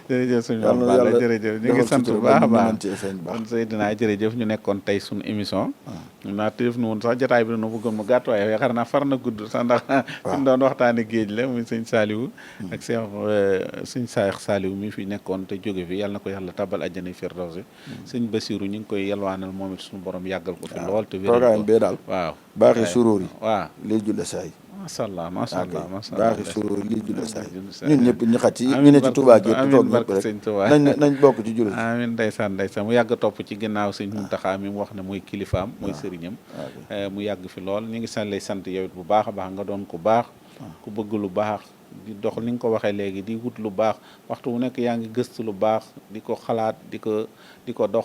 jërëjëf suñu Balla jërëjëf ñu ngi sant bu baax a baax kon Seydina jërëjëf ñu nekkoon tey suñu émission naa téef nu woon sax jotaay bi dana bëggoon mu gàtt waaye yaakaar naa far na gudd sax ndax suñ doon waxtaane géej la muy sëñ Saliou ak sëñ Saliou mi fi nekkoon te jóge fi yàlla na ko yàlla tabal àjjana firdawsi sëñ Bassirou ñu ngi koy yalwaanal moom it suñu borom yàggal ko fi lool te programme bee daal waaw baaxi suróor yi waaw lii julle saay macha allah baaxi suróor yi lii julle saay ñun ñëpp ñu xat ci ñu ne ci Touba gi toog ñëpp rek nañ bokk ci jullit amiin ndeysaan mu yàgg topp ci ginnaaw sëñ Muntaxa mi mu wax ne mooy kilifaam mooy sëriñam mu yàgg fi lool ñu ngi lay sant yow it bu baax a baax nga doon ku baax ku bëgg lu baax di dox ni nga ko waxee léegi di wut lu baax waxtu wu nekk yaa ngi gëstu lu baax di ko xalaat di ko dox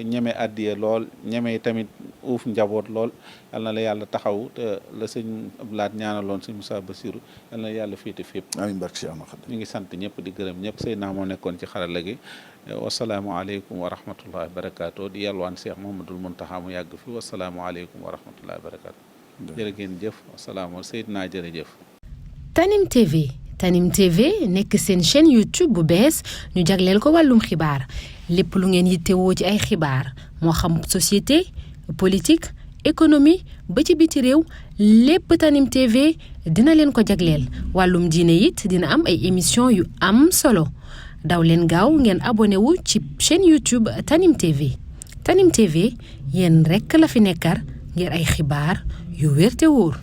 ñeme addiye lool ñeme tamit uuf njaboot lool yal na la yàlla taxaw te la sëñ Abdoulaat ñaanaloon sëñ Moussa Bassirou yal na yàlla féete fépp amiin barke Cheikh Ahmad ñu ngi sant ñëpp di gërëm ñëpp sëy naa moo nekkoon ci xarala gi wasalaamualeykum wa rahmatullahi wa barakaatu di yalwaan Cheikh Mouhamadoul Mountakha mu yàgg fi wasalaamualeykum wa rahmatullahi wa barakaatu jërë ngeen jëf wasalaamu Seydina jërëjëf Tanim TV nekk seen chaîne YouTube bu bees ñu jagleel ko wàllum xibaar lépp lu ngeen yittewoo ci ay xibaar moo xam société politique économie ba ci biti réew lépp Tanim TV dina leen ko jagleel wàllum diine it dina am ay émission yu am solo daw leen gaaw ngeen abonné wu ci chaîne YouTube Tanim TV Tanim TV yéen rekk la fi nekkar ngir ay xibaar yu wér te wóor